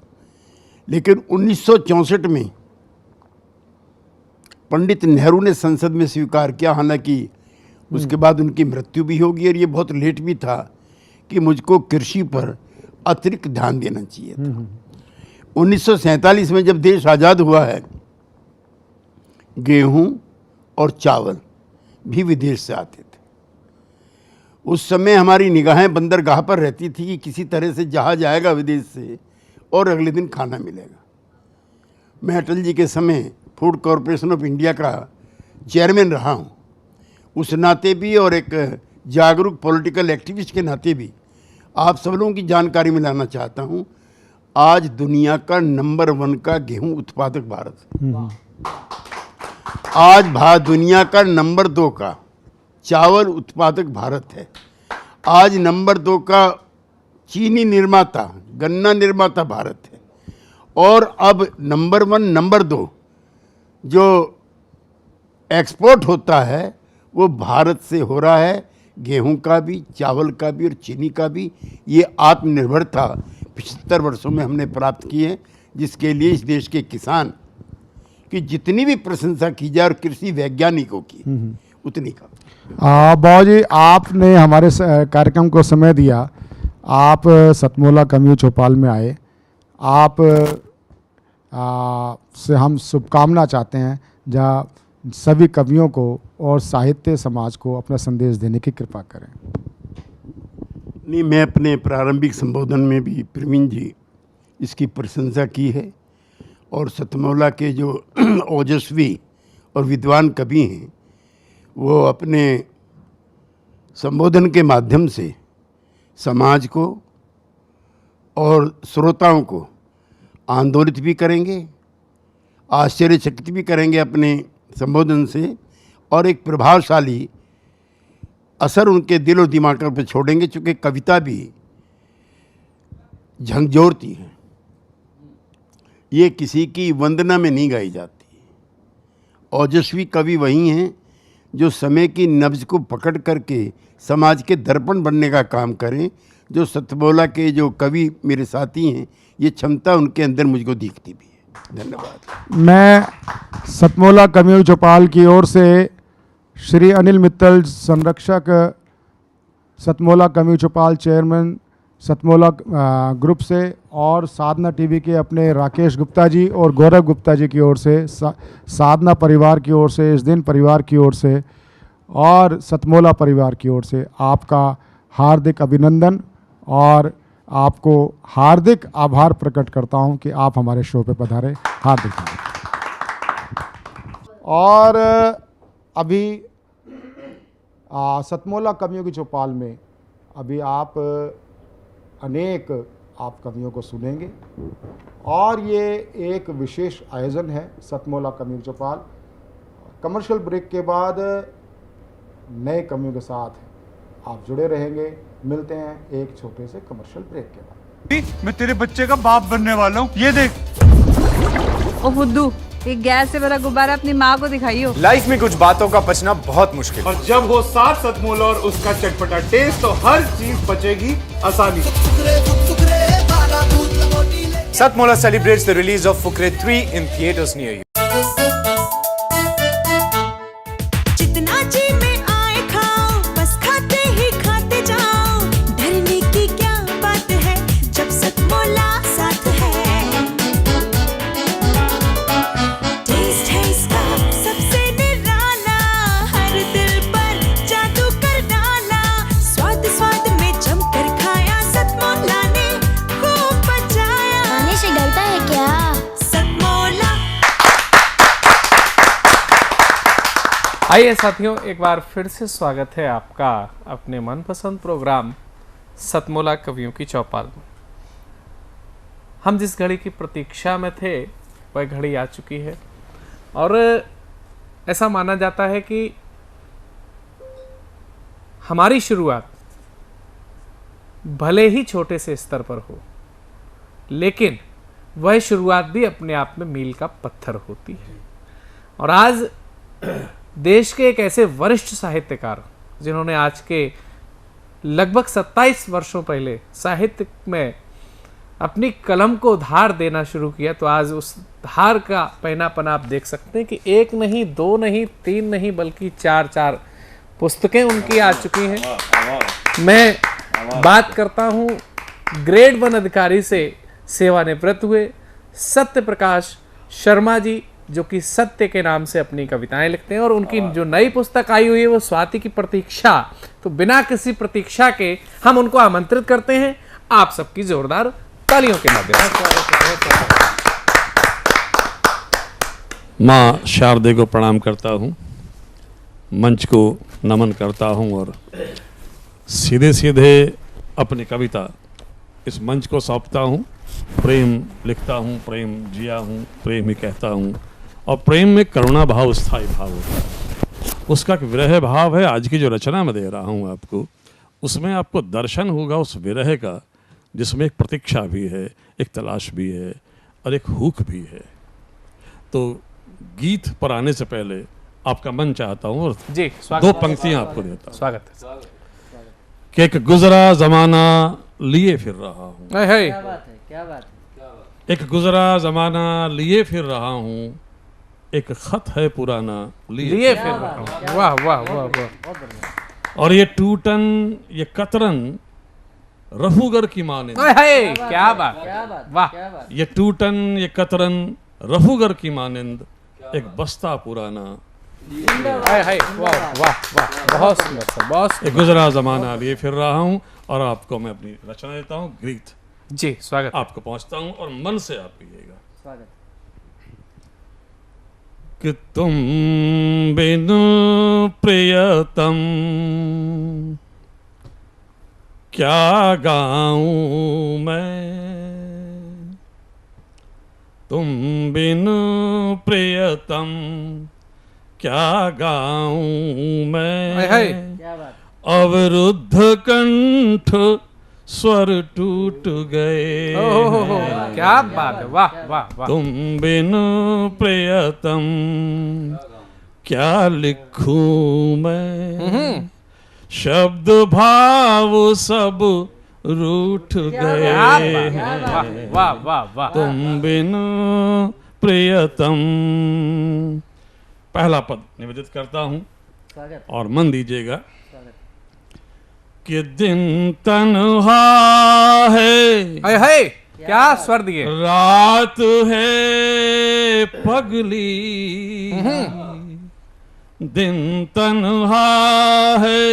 लेकिन 1964 में पंडित नेहरू ने संसद में स्वीकार किया, हालांकि उसके बाद उनकी मृत्यु भी होगी और ये बहुत लेट भी था कि मुझको कृषि पर अतिरिक्त ध्यान देना चाहिए था। 1947 में जब देश आज़ाद हुआ है, गेहूं और चावल भी विदेश से आते थे। उस समय हमारी निगाहें बंदरगाह पर रहती थी कि किसी तरह से जहाज आएगा विदेश से और अगले दिन खाना मिलेगा। मैं अटल जी के समय फूड कॉरपोरेशन ऑफ इंडिया का चेयरमैन रहा हूँ, उस नाते भी और एक जागरूक पॉलिटिकल एक्टिविस्ट के नाते भी आप सब लोगों की जानकारी में लाना चाहता हूँ। आज दुनिया का नंबर 1 का गेहूं उत्पादक भारत है। आज दुनिया का नंबर 2 का चावल उत्पादक भारत है। आज नंबर 2 का चीनी निर्माता, गन्ना निर्माता भारत है। और अब नंबर 1, नंबर 2 जो एक्सपोर्ट होता है वो भारत से हो रहा है, गेहूं का भी, चावल का भी और चीनी का भी। ये आत्मनिर्भरता 75 वर्षों में हमने प्राप्त की है, जिसके लिए इस देश के किसान की जितनी भी प्रशंसा की जाए और कृषि वैज्ञानिकों की उतनी का। बाबू जी, आपने हमारे कार्यक्रम को समय दिया। आप सतमोला कवियों चौपाल में आए। आप से हम शुभकामना चाहते हैं, जहाँ सभी कवियों को और साहित्य समाज को अपना संदेश देने की कृपा करें। नहीं, मैं अपने प्रारंभिक संबोधन में भी प्रवीण जी इसकी प्रशंसा की है और सतमौला के जो ओजस्वी और विद्वान कवि हैं वो अपने संबोधन के माध्यम से समाज को और श्रोताओं को आंदोलित भी करेंगे, आश्चर्यचकित भी करेंगे अपने संबोधन से और एक प्रभावशाली असर उनके दिल और दिमाग पर छोड़ेंगे, चूँकि कविता भी झंझोरती है। ये किसी की वंदना में नहीं गाई जाती। ओजस्वी कवि वही हैं जो समय की नब्ज को पकड़ करके समाज के दर्पण बनने का काम करें। जो सतमौला के जो कवि मेरे साथी हैं, ये क्षमता उनके अंदर मुझको दिखती भी है। धन्यवाद। मैं सतमोला कवियों चौपाल की ओर से श्री अनिल मित्तल, संरक्षक सतमोला कवियों चौपाल, चेयरमैन सतमोला ग्रुप से, और साधना टीवी के अपने राकेश गुप्ता जी और गौरव गुप्ता जी की ओर से, साधना परिवार की ओर से, इस दिन परिवार की ओर से और सतमोला परिवार की ओर से आपका हार्दिक अभिनंदन और आपको हार्दिक आभार प्रकट करता हूं कि आप हमारे शो पे पधारे। हार्दिक और अभी सतमोला कवियों की चौपाल में अभी आप अनेक आप कवियों को सुनेंगे और ये एक विशेष आयोजन है सतमोला कवियों की चौपाल। कमर्शियल ब्रेक के बाद नए कवियों के साथ आप जुड़े रहेंगे। मिलते हैं एक छोटे से कमर्शियल ब्रेक के बाद। मैं तेरे बच्चे का बाप बनने वाला हूँ, ये देख। ओ फुद्दू, एक गैस से भरा गुब्बारा अपनी माँ को दिखाइयो। लाइफ में कुछ बातों का पचना बहुत मुश्किल है। और जब हो साथ सतमोला और उसका चटपटा टेस्ट, तो हर चीज पचेगी आसानी। Satmola celebrates the release of Fukre 3 in theaters near you. जितना जी में आए खाओ, बस खाते ही खाते जाओ। डरने की क्या बात है जब सतमोला साथ है। टेस्ट है इसका सबसे निराला, हर दिल पर जादू कर डाला। स्वाद स्वाद में जमकर खाया, सतमोला ने खूब बचाया। खाने से डरता है क्या? सतमोला। आइए साथियों, एक बार फिर से स्वागत है आपका अपने मनपसंद प्रोग्राम सतमोला कवियों की चौपाल में। हम जिस घड़ी की प्रतीक्षा में थे वह घड़ी आ चुकी है और ऐसा माना जाता है कि हमारी शुरुआत भले ही छोटे से स्तर पर हो, लेकिन वह शुरुआत भी अपने आप में मील का पत्थर होती है। और आज देश के एक ऐसे वरिष्ठ साहित्यकार जिन्होंने आज के लगभग 27 वर्षों पहले साहित्य में अपनी कलम को धार देना शुरू किया, तो आज उस धार का पहनापन आप देख सकते हैं कि एक नहीं, दो नहीं, तीन नहीं, बल्कि चार पुस्तकें उनकी आ चुकी हैं। मैं बात करता हूं ग्रेड 1 अधिकारी से सेवानिवृत्त हुए सत्य प्रकाश शर्मा जी, जो कि सत्य के नाम से अपनी कविताएं लिखते हैं और उनकी जो नई पुस्तक आई हुई है वो स्वाति की प्रतीक्षा। तो बिना किसी प्रतीक्षा के हम उनको आमंत्रित करते हैं आप सबकी जोरदार तालियों के माध्यम से। माँ शारदे को प्रणाम करता हूँ, मंच को नमन करता हूँ और सीधे सीधे अपनी कविता इस मंच को सौंपता हूँ। प्रेम लिखता हूँ, प्रेम जिया हूँ, प्रेम ही कहता हूँ और प्रेम में करुणा भाव स्थायी भाव होता है। उसका एक विरह भाव है। आज की जो रचना मैं दे रहा हूँ आपको, उसमें आपको दर्शन होगा उस विरह का, जिसमें एक प्रतीक्षा भी है, एक तलाश भी है और एक हुक भी है। तो गीत पर आने से पहले आपका मन चाहता हूँ और जी दो पंक्तियां आपको देता हूँ। स्वागत है। कि एक गुजरा जमाना लिए फिर रहा हूँ। क्या बात है। एक गुजरा जमाना लिए फिर रहा हूँ, एक खत है पुराना लिए फिर रहा हूँ। वाह वाह वाह वाह। और ये टूटन ये कतरन रफूगर की माने। क्या बात, वाह। ये टूटन ये कतरन रफूगर की मानिंद, एक बस्ता पुराना। वाह वाह वाह, बहुत सुंदर, बहुत। एक गुजरा जमाना लिए फिर रहा हूँ और आपको मैं अपनी रचना देता हूँ गीत। जी स्वागत। आपको पहुंचता हूँ और मन से आप पिएगा। स्वागत। कि तुम बिनु प्रियतम क्या गाऊं मैं, तुम बिनु प्रियतम क्या गाऊं मैं। अवरुद्ध कंठ स्वर टूट गए। क्या बात है, वाह वाह वाह। तुम बिनु प्रियतम क्या लिखूं मैं, शब्द भाव सब रूठ गए हैं। वाह वाह वाह। तुम बिनु प्रियतम। पहला पद निवेदित करता हूं और मन दीजिएगा कि दिन तन्हा है, है क्या स्वर दिए, रात है पगली, दिन तन्हा है,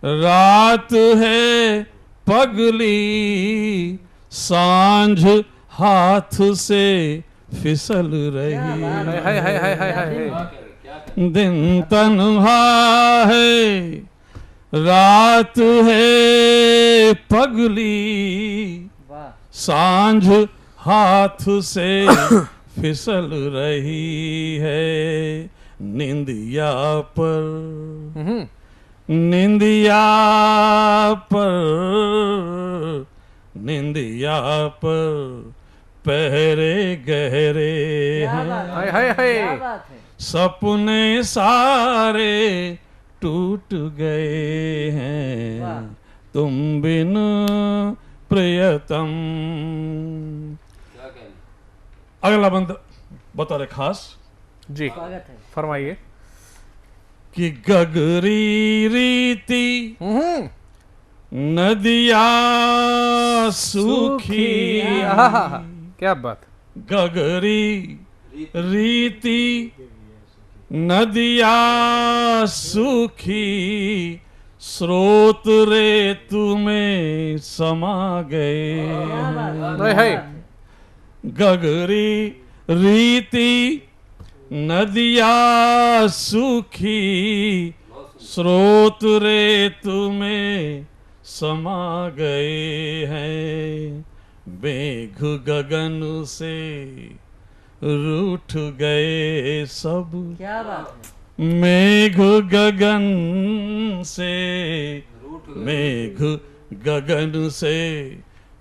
रात है पगली, सांझ हाथ से फिसल रही, दिन तन्हा है, रात है पगली, सांझ हाथ से फिसल रही है, निंदिया पर, निंदिया पर, निंदिया पर पहरे गहरे हैं, सपने सारे टूट गए हैं, तुम बिन प्रियतम। अगला बंद बतौर खास जी फरमाइए कि गगरी रीति नदिया सूखी, क्या बात, गगरी रीति नदिया सूखी, स्रोत रेतु में समा गए, गगरी रीति नदिया सूखी, स्रोत रेतु में समा गए हैं, मेघ गगन से रूठ गए सब, क्या बात है, मेघ गगन से, मेघ गगन से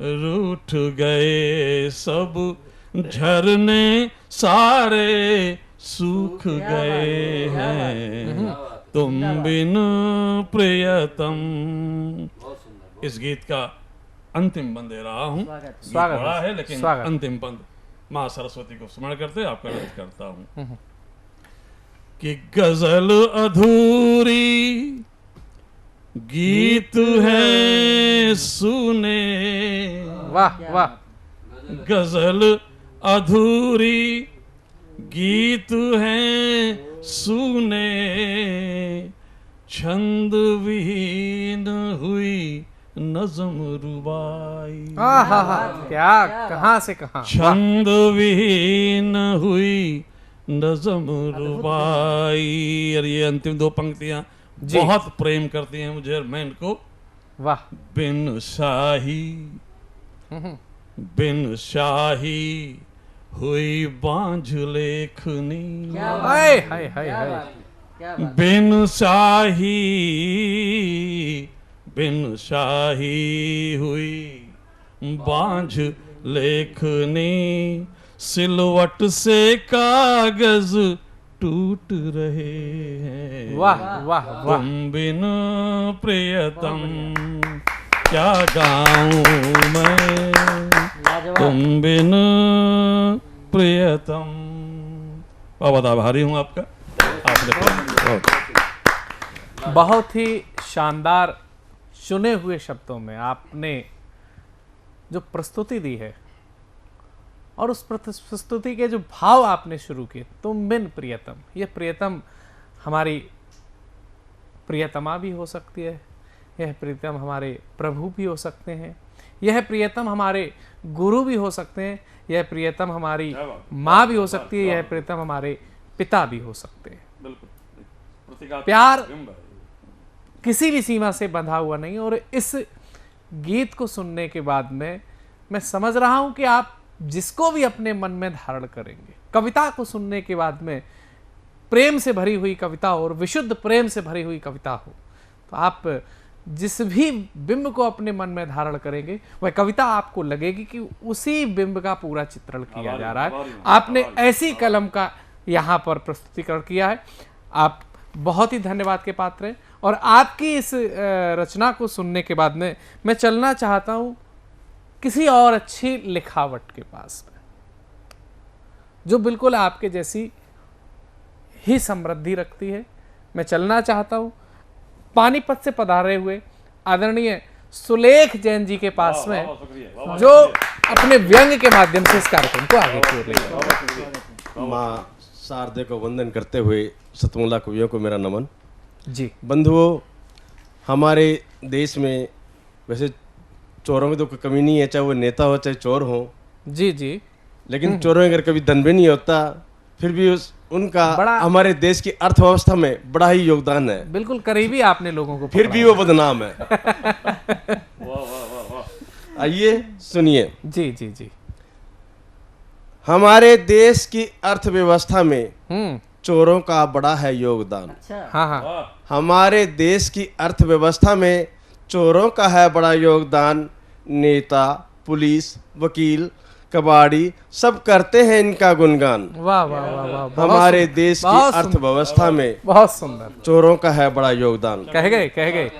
रूठ गए सब, झरने सारे सूख गए हैं, तुम बिन प्रियतम। इस गीत का अंतिम बंद दे रहा हूँ, गीत बड़ा है लेकिन अंतिम बंद माँ सरस्वती को स्मरण करते आपका रद्द करता हूँ कि गजल अधूरी गीत है सुने, वाह वाह, गजल अधूरी गीत है सुने, छंद विहीन हुई नज़म रुबाई, क्या कहाँ से कहाँ, छंद विहीन हुई नज़म रुबाई। और ये अंतिम दो पंक्तियां बहुत प्रेम करती हैं मुझे और मैं इनको, वाह, बिन शाही, बिन शाही हुई बांझ लेखनी, हाय हाय हाय हाय, बिन शाही, बिन शाही हुई बांझ लेखनी, सिलवट से कागज टूट रहे हैं, वाह वाह वाह, तुम बिन प्रियतम क्या गाऊं मैं, तुम बिन प्रियतम। बहुत आभारी हूं आपका, आपने बहुत ही शानदार चुने हुए शब्दों में आपने जो प्रस्तुति दी है और उस प्रस्तुति के जो भाव आपने शुरू किए, तुम बिन प्रियतम, ये प्रियतम हमारी प्रियतमा भी हो सकती है, यह प्रियतम हमारे प्रभु भी हो सकते हैं, यह प्रियतम हमारे गुरु भी हो सकते हैं, यह प्रियतम हमारी माँ भी हो सकती है, यह प्रियतम हमारे पिता भी हो सकते हैं। प्यार किसी भी सीमा से बंधा हुआ नहीं। और इस गीत को सुनने के बाद में मैं समझ रहा हूं कि आप जिसको भी अपने मन में धारण करेंगे, कविता को सुनने के बाद में प्रेम से भरी हुई कविता हो और विशुद्ध प्रेम से भरी हुई कविता हो, तो आप जिस भी बिंब को अपने मन में धारण करेंगे वह कविता आपको लगेगी कि उसी बिंब का पूरा चित्रण किया जा रहा है। आपने ऐसी कलम का यहाँ पर प्रस्तुतिकरण किया है। आप बहुत ही धन्यवाद के पात्र हैं। और आपकी इस रचना को सुनने के बाद में मैं चलना चाहता हूँ किसी और अच्छी लिखावट के पास में। जो बिल्कुल आपके जैसी ही समृद्धि रखती है। मैं चलना चाहता हूँ पानीपत से पधारे हुए आदरणीय सुलेख जैन जी के पास में, जो अपने व्यंग के माध्यम से इस कार्यक्रम को आगे की ओर ले जाएंगे। माँ शारदे को वंदन करते हुए सतमोला कवियों को मेरा नमन। जी बंधुओं, हमारे देश में वैसे चोरों की तो कोई कमी नहीं है, चाहे वो नेता हो चाहे चोर हो। जी जी। लेकिन चोरों के अगर कभी धन भी नहीं होता, फिर भी उनका हमारे देश की अर्थव्यवस्था में बड़ा ही योगदान है। बिल्कुल करीबी आपने लोगों को फिर भी वो बदनाम है। आइए सुनिए। जी जी जी। हमारे देश की अर्थव्यवस्था में चोरों का बड़ा है योगदान। हाँ हाँ। हमारे देश की अर्थव्यवस्था में चोरों का है बड़ा योगदान। नेता, पुलिस, वकील, कबाड़ी सब करते हैं इनका गुणगान। वाह वाह वाह वाह। हमारे देश की अर्थव्यवस्था में बहुत सुंदर चोरों का है बड़ा योगदान। कह गए।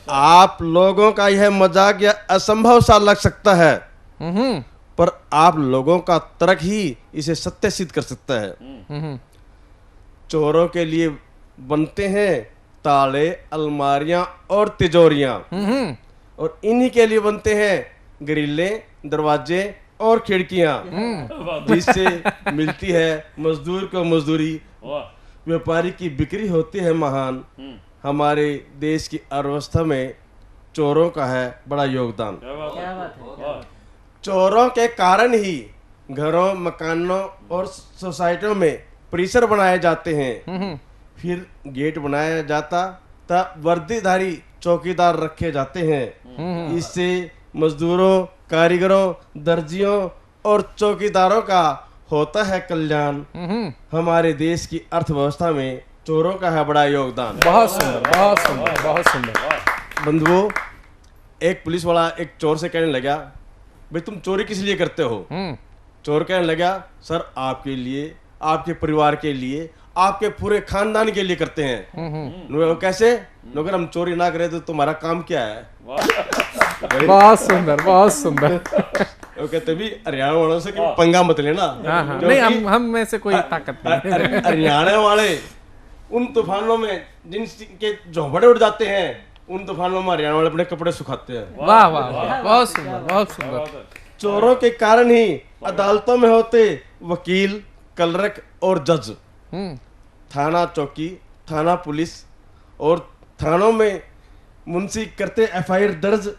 आप लोगों का यह मजाक या असंभव सा लग सकता है, पर आप लोगों का तर्क ही इसे सत्य सिद्ध कर सकता है। चोरों के लिए बनते हैं ताले, अलमारियां और तिजोरियां, और इन्हीं के लिए बनते हैं ग्रिलें, दरवाजे और खिड़कियां, जिससे मिलती है मजदूर को मजदूरी, व्यापारी की बिक्री होती है महान। हमारे देश की अर्थव्यवस्था में चोरों का है बड़ा योगदान। चोरों के कारण ही घरों, मकानों और सोसाइटियों में परिसर बनाए जाते हैं, फिर गेट बनाया जाता तब वर्दीधारी चौकीदार रखे जाते हैं। इससे मजदूरों, कारीगरों, दर्जियों और चौकीदारों का होता है कल्याण। हमारे देश की अर्थव्यवस्था में चोरों का है बड़ा योगदान। बहुत सुंदर, बहुत सुंदर, बहुत सुंदर। बंधुओं, एक पुलिस वाला एक चोर से कहने लगा, भाई तुम चोरी किस लिए करते हो? चोर कहने लगा, सर आपके लिए, आपके परिवार के लिए, आपके पूरे खानदान के लिए करते हैं। कैसे? अगर हम चोरी ना करें तो तुम्हारा काम क्या है? बहुत सुंदर, बहुत सुंदर। वो कहते भी हरियाणा वालों से पंगा मत लेना। नहीं, हम में से कोई ताकत नहीं। हरियाणा वाले उन तूफानों में जिनके झोंपड़े उड़ जाते हैं, उन तूफानों में हरियाणा वाले अपने कपड़े सुखाते हैं। वाह वाह वाह, बहुत सुंदर, बहुत सुंदर। चोरों के कारण ही अदालतों में होते वकील, कलरक और जज। थाना चौकी, थाना पुलिस और थानों में मुंशी करते एफआईआर दर्ज।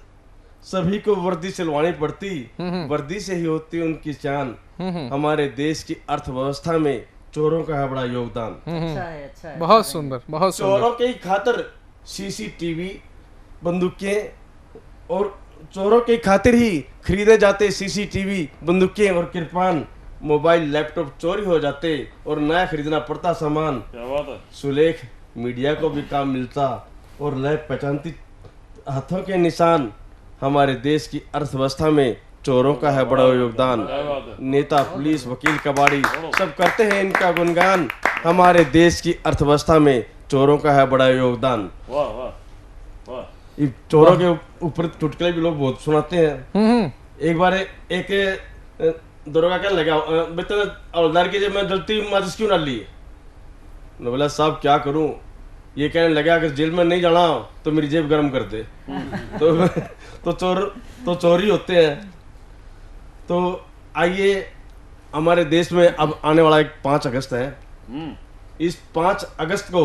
सभी को वर्दी सिलवानी पड़ती, वर्दी से ही होती उनकी जान। हमारे देश की अर्थव्यवस्था में चोरों का है बड़ा योगदान। अच्छा है। बहुत सुंदर, बहुत सुंदर। चोरों के खातिर सीसीटीवी, बंदूकें, और चोरों के खातिर ही खरीदे जाते सीसीटीवी, बंदूकें और कृपान। मोबाइल, लैपटॉप चोरी हो जाते और नया खरीदना पड़ता सामान। सुलेख मीडिया को भी काम मिलता और लैब पहचानती हाथों के निशान। हमारे देश की अर्थव्यवस्था में चोरों का है बड़ा योगदान। नेता, पुलिस, वकील, कबाड़ी सब करते हैं इनका गुणगान। हमारे देश की अर्थव्यवस्था में चोरों का है बड़ा योगदान। चोरों के ऊपर चुटकुले भी लोग बहुत सुनाते हैं। एक बार एक दरोगा कहने लगा, बेटा हवलदार की जेब में जलती माचिस क्यों ना ली? बोला, साहब क्या करूं? ये कहने लगा, अगर जेल में नहीं जाना तो मेरी जेब गर्म कर दे। तो चोरी होते हैं। तो आइए, हमारे देश में अब आने वाला एक 5 अगस्त है। इस 5 अगस्त को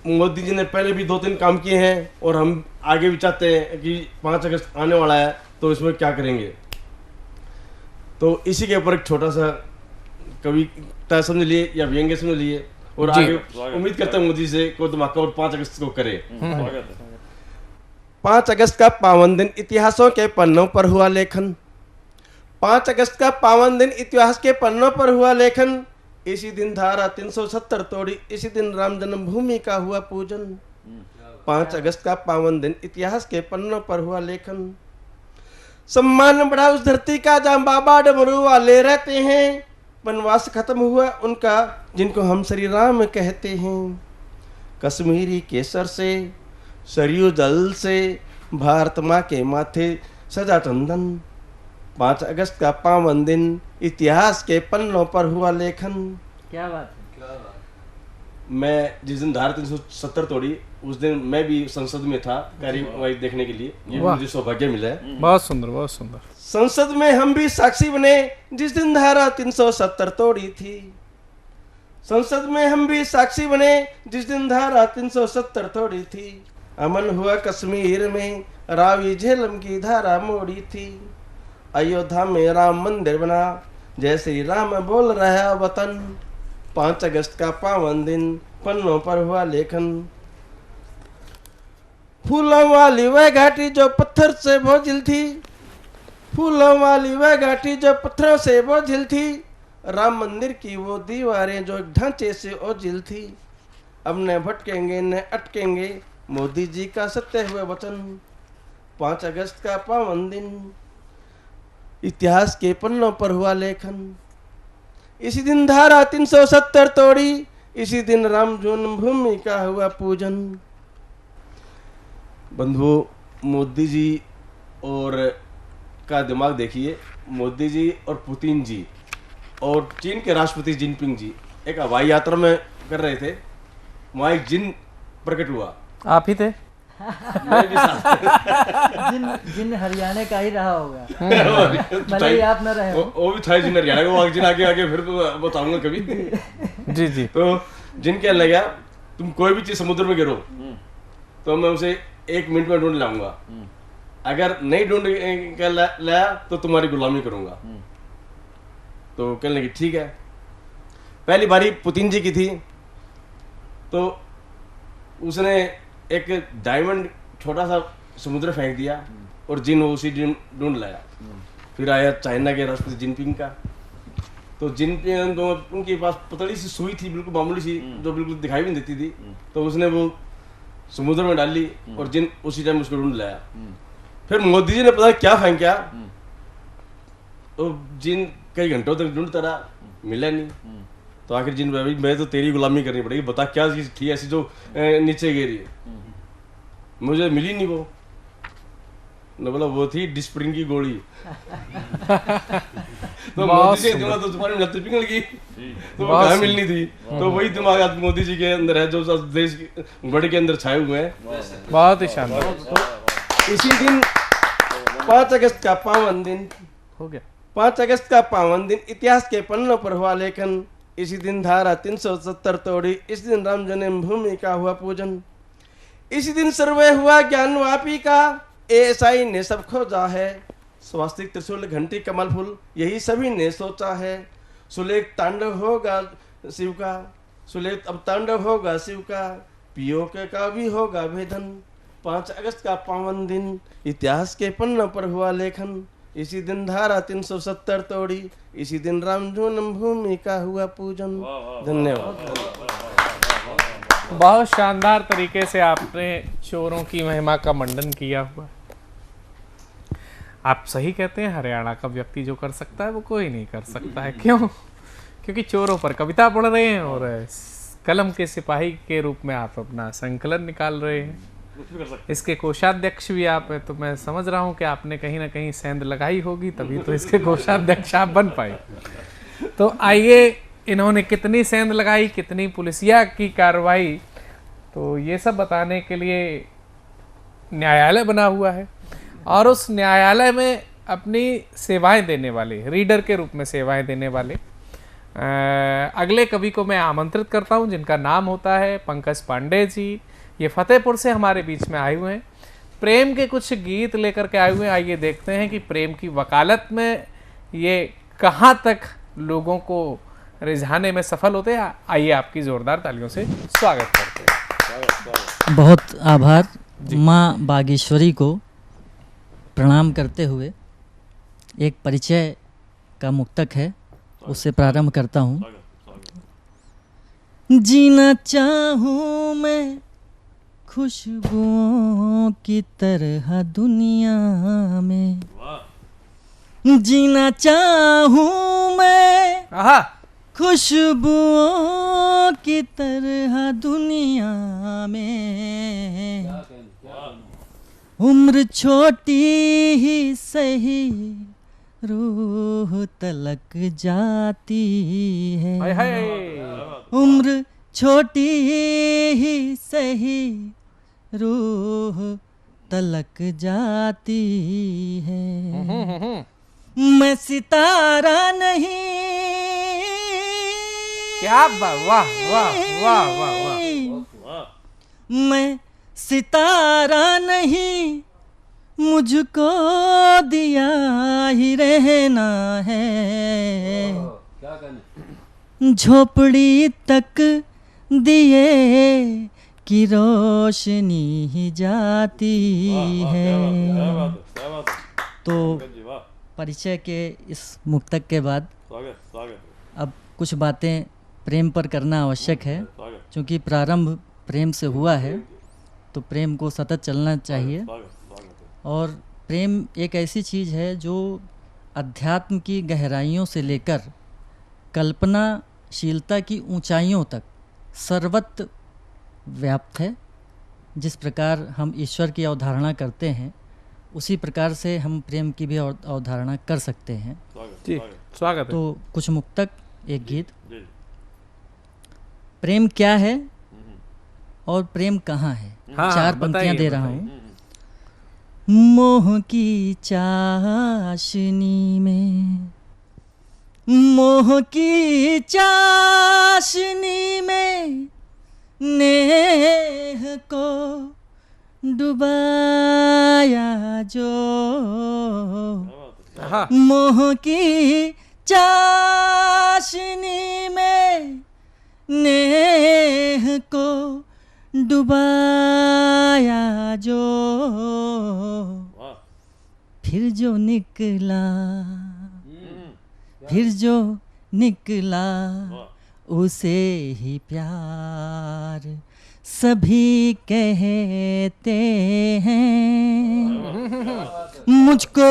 मोदी जी ने पहले भी 2-3 काम किए हैं और हम आगे भी चाहते हैं कि 5 अगस्त आने वाला है तो इसमें क्या करेंगे। तो इसी के ऊपर एक छोटा सा कविता समझ लिए या व्यंग्य समझ लिए और आगे उम्मीद करते हैं मोदी से को धमाका और 5 अगस्त को करे। 5 अगस्त का पावन दिन, इतिहासों के पन्नों पर हुआ लेखन। 5 अगस्त का पावन दिन, इतिहास के पन्नों पर हुआ लेखन। इसी दिन धारा 370 तोड़ी, इसी दिन राम जन्मभूमि का हुआ पूजन। 5 अगस्त का पावन दिन, इतिहास के पन्नों पर हुआ लेखन। सम्मान बढ़ा उस धरती का जहाँ बाबा डमरू वाले रहते हैं। वनवास खत्म हुआ उनका जिनको हम श्री राम कहते हैं। कश्मीरी केसर से, सरयू जल से, भारत माँ के माथे सजा चंदन। 5 अगस्त का पावन दिन, इतिहास के पन्नों पर हुआ लेखन। क्या बात है। मैं जिस दिन धारा 370 तोड़ी उस दिन मैं भी संसद में था कार्यवाही देखने के लिए, ये मुझे सौभाग्य मिला है। बहुत सुंदर, बहुत सुंदर। संसद में हम भी साक्षी बने जिस दिन धारा 370 तोड़ी थी। संसद में हम भी साक्षी बने जिस दिन धारा 370 तोड़ी थी। अमन हुआ कश्मीर में, रावी झेलम की धारा मोड़ी थी। अयोध्या में राम मंदिर बना, जय श्री राम बोल रहा वतन। 5 अगस्त का पावन दिन, पन्नों पर हुआ लेखन। फूलों वाली वह घाटी जो पत्थर से बोझिल थी, फूलों वाली वह घाटी जो पत्थरों से बोझिल थी। राम मंदिर की वो दीवारें जो एक ढांचे से ओझिल थी। अब न भटकेंगे न अटकेंगे, मोदी जी का सत्य हुए वचन। 5 अगस्त का पावन दिन, इतिहास के पन्नों पर हुआ लेखन। इसी दिन धारा 370 तोड़ी, इसी दिन राम जन्मभूमि का हुआ पूजन। बंधुओं, मोदी जी और का दिमाग देखिए। मोदी जी और पुतिन जी और चीन के राष्ट्रपति जिनपिंग जी एक हवाई यात्रा में कर रहे थे। वहाँ एक जिन प्रकट हुआ। आप ही थे? मैं भी साथ। जिन हरियाणा का ही रहा होगा, भले ही आप न रहे हो। वो भी था जिन हरियाणा का, जिन आगे आगे फिर तो बताऊंगा कभी। जी जी। तो जिन कहने लगा, तुम कोई भी चीज समुद्र में गिरो तो मैं उसे 1 मिनट में ढूंढ लाऊंगा, अगर नहीं ढूंढ के लाया तो तुम्हारी गुलामी करूंगा। तो कहने लगी ठीक है। पहली बारी पुतिन जी की थी, तो उसने एक डायमंड छोटा सा समुद्र फेंक दिया और जिन वो उसी ढूंढ लाया। फिर आया चाइना के राष्ट्रपति जिनपिंग का, तो जिनपिंग तो उनके पास पतली सी सुई थी, बिल्कुल मामूली सी, जो बिल्कुल दिखाई भी नहीं देती थी। तो उसने वो समुद्र में डाली और जिन उसी टाइम उसको ढूंढ लाया। फिर मोदी जी ने पता क्या फेंका, तो जिन कई घंटों तक ढूंढता रहा, मिला नहीं। तो आखिर जिन भाई मैं तो तेरी गुलामी करनी पड़ेगी, बता क्या चीज थी ऐसी जो नीचे गिरी। मुझे मिली नहीं वो। न बोला वो थी डिस्प्रिंग की गोली। तो मोदी जी दिमाग तो तुम्हारी नत्ती पिघल गई, तो वो कहाँ मिलनी थी। तो वही दिमाग आज मोदी जी के अंदर है, जो देश बड़े के अंदर छाए हुए हैं। बहुत ही शानदार। इसी दिन 5 अगस्त का पावन दिन हो गया। 5 अगस्त का पावन दिन, इतिहास के पन्नों पर हुआ लेखन। इसी दिन धारा 370 तोड़ी, इस दिन राम जन्मभूमि का हुआ पूजन। इसी दिन सर्वे हुआ ज्ञान वापी का, एएसआई ने सब खोजा है। स्वास्तिक त्रिशूल घंटी कमल फूल, यही सभी ने सोचा है। सुलेख तांडव होगा शिव का, सुलेख अब तांडव होगा शिव का, पीओके का भी होगा भेदन। 5 अगस्त का पावन दिन, इतिहास के पन्नों पर हुआ लेखन। इसी दिन धारा 370 तोड़ी, इसी दिन राम जन्मभूमि का हुआ पूजन। धन्यवाद। बहुत शानदार तरीके से आपने चोरों की महिमा का मंडन किया हुआ। आप सही कहते हैं, हरियाणा का व्यक्ति जो कर सकता है वो कोई नहीं कर सकता है। क्यों? क्योंकि चोरों पर कविता पढ़ रहे हैं और कलम के सिपाही के रूप में आप अपना संकलन निकाल रहे हैं। इसके कोषाध्यक्ष भी आप हैं, तो मैं समझ रहा हूँ कि आपने कहीं ना कहीं सेंध लगाई होगी, तभी तो इसके कोषाध्यक्ष आप बन पाए। तो आइए, इन्होंने कितनी सेंध लगाई, कितनी पुलिसिया की कार्रवाई, तो ये सब बताने के लिए न्यायालय बना हुआ है। और उस न्यायालय में अपनी सेवाएं देने वाले, रीडर के रूप में सेवाएं देने वाले अगले कवि को मैं आमंत्रित करता हूं, जिनका नाम होता है पंकज पांडे जी। ये फतेहपुर से हमारे बीच में आए हुए हैं। प्रेम के कुछ गीत लेकर के आए हुए हैं। आइए देखते हैं कि प्रेम की वकालत में ये कहाँ तक लोगों को रिझाने में सफल होते हैं। आइए आपकी जोरदार तालियों से स्वागत करते हैं। बहुत आभार। माँ बागेश्वरी को प्रणाम करते हुए एक परिचय का मुक्तक है, उससे प्रारंभ करता हूँ। जीना चाहूँ मैं खुशबुओं की तरह दुनिया में, जीना चाहूँ मैं खुशबुओं की तरह दुनिया में। उम्र छोटी ही सही रूह तलक जाती है। हाय हाय। उम्र छोटी ही सही रूह तलक जाती है। मैं सितारा नहीं, क्या वाह वाह वाह वाह वाह वाह। मैं सितारा नहीं, मुझको दिया ही रहना है। झोपड़ी तक दिए की रोशनी ही जाती है। तो परिचय के इस मुक्तक के बाद अब कुछ बातें प्रेम पर करना आवश्यक है, क्योंकि प्रारंभ प्रेम से हुआ है तो प्रेम को सतत चलना चाहिए। और प्रेम एक ऐसी चीज़ है जो अध्यात्म की गहराइयों से लेकर कल्पनाशीलता की ऊंचाइयों तक सर्वत्र व्याप्त है। जिस प्रकार हम ईश्वर की अवधारणा करते हैं उसी प्रकार से हम प्रेम की भी अवधारणा कर सकते हैं। जी, स्वागत है। तो कुछ मुक्तक, एक गीत। प्रेम क्या है और प्रेम कहाँ है? हाँ, चार बताइए, पंक्तियां दे रहा बताइए। हूँ। मोह की चाशनी में, मोह की चाशनी में नेह को डुबाया जो। मोह की चाशनी में नेह को डुबाया जो। फिर जो निकला, फिर जो निकला उसे ही प्यार सभी कहते हैं। मुझको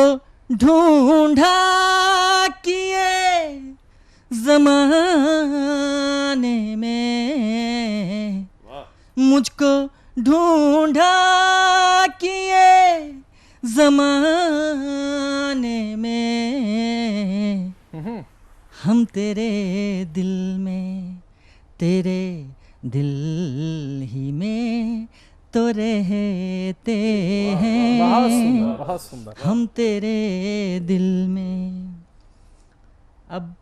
ढूंढा किए ज़माने में, मुझको ढूंढा किए ज़माने में। हम तेरे दिल में, तेरे दिल ही में तो रहते हैं। बहुत सुंदर, बहुत सुंदर। हम तेरे दिल में। अब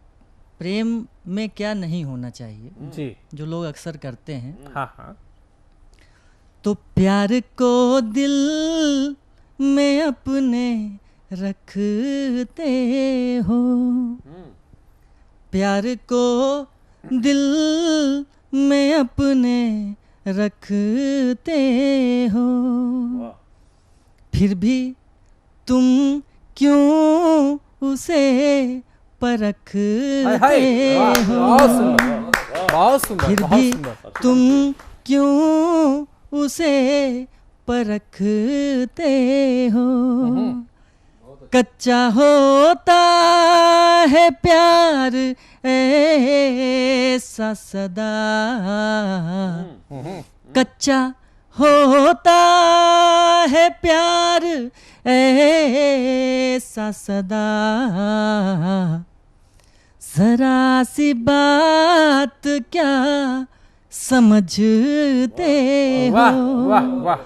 प्रेम में क्या नहीं होना चाहिए जी, जो लोग अक्सर करते हैं। हाँ हाँ। तो प्यार को दिल में अपने रखते हो, प्यार को दिल में अपने रखते हो। फिर भी तुम क्यों उसे परखते हो? बहुत सुंदर, बहुत सुंदर, फिर बहुत भी सुंदर। तुम क्यों उसे परखते हो? कच्चा होता है प्यार ऐसा सदा, कच्चा होता है प्यार ऐसा सदा। जरा सी बात क्या समझते हो? वाह वाह वाह।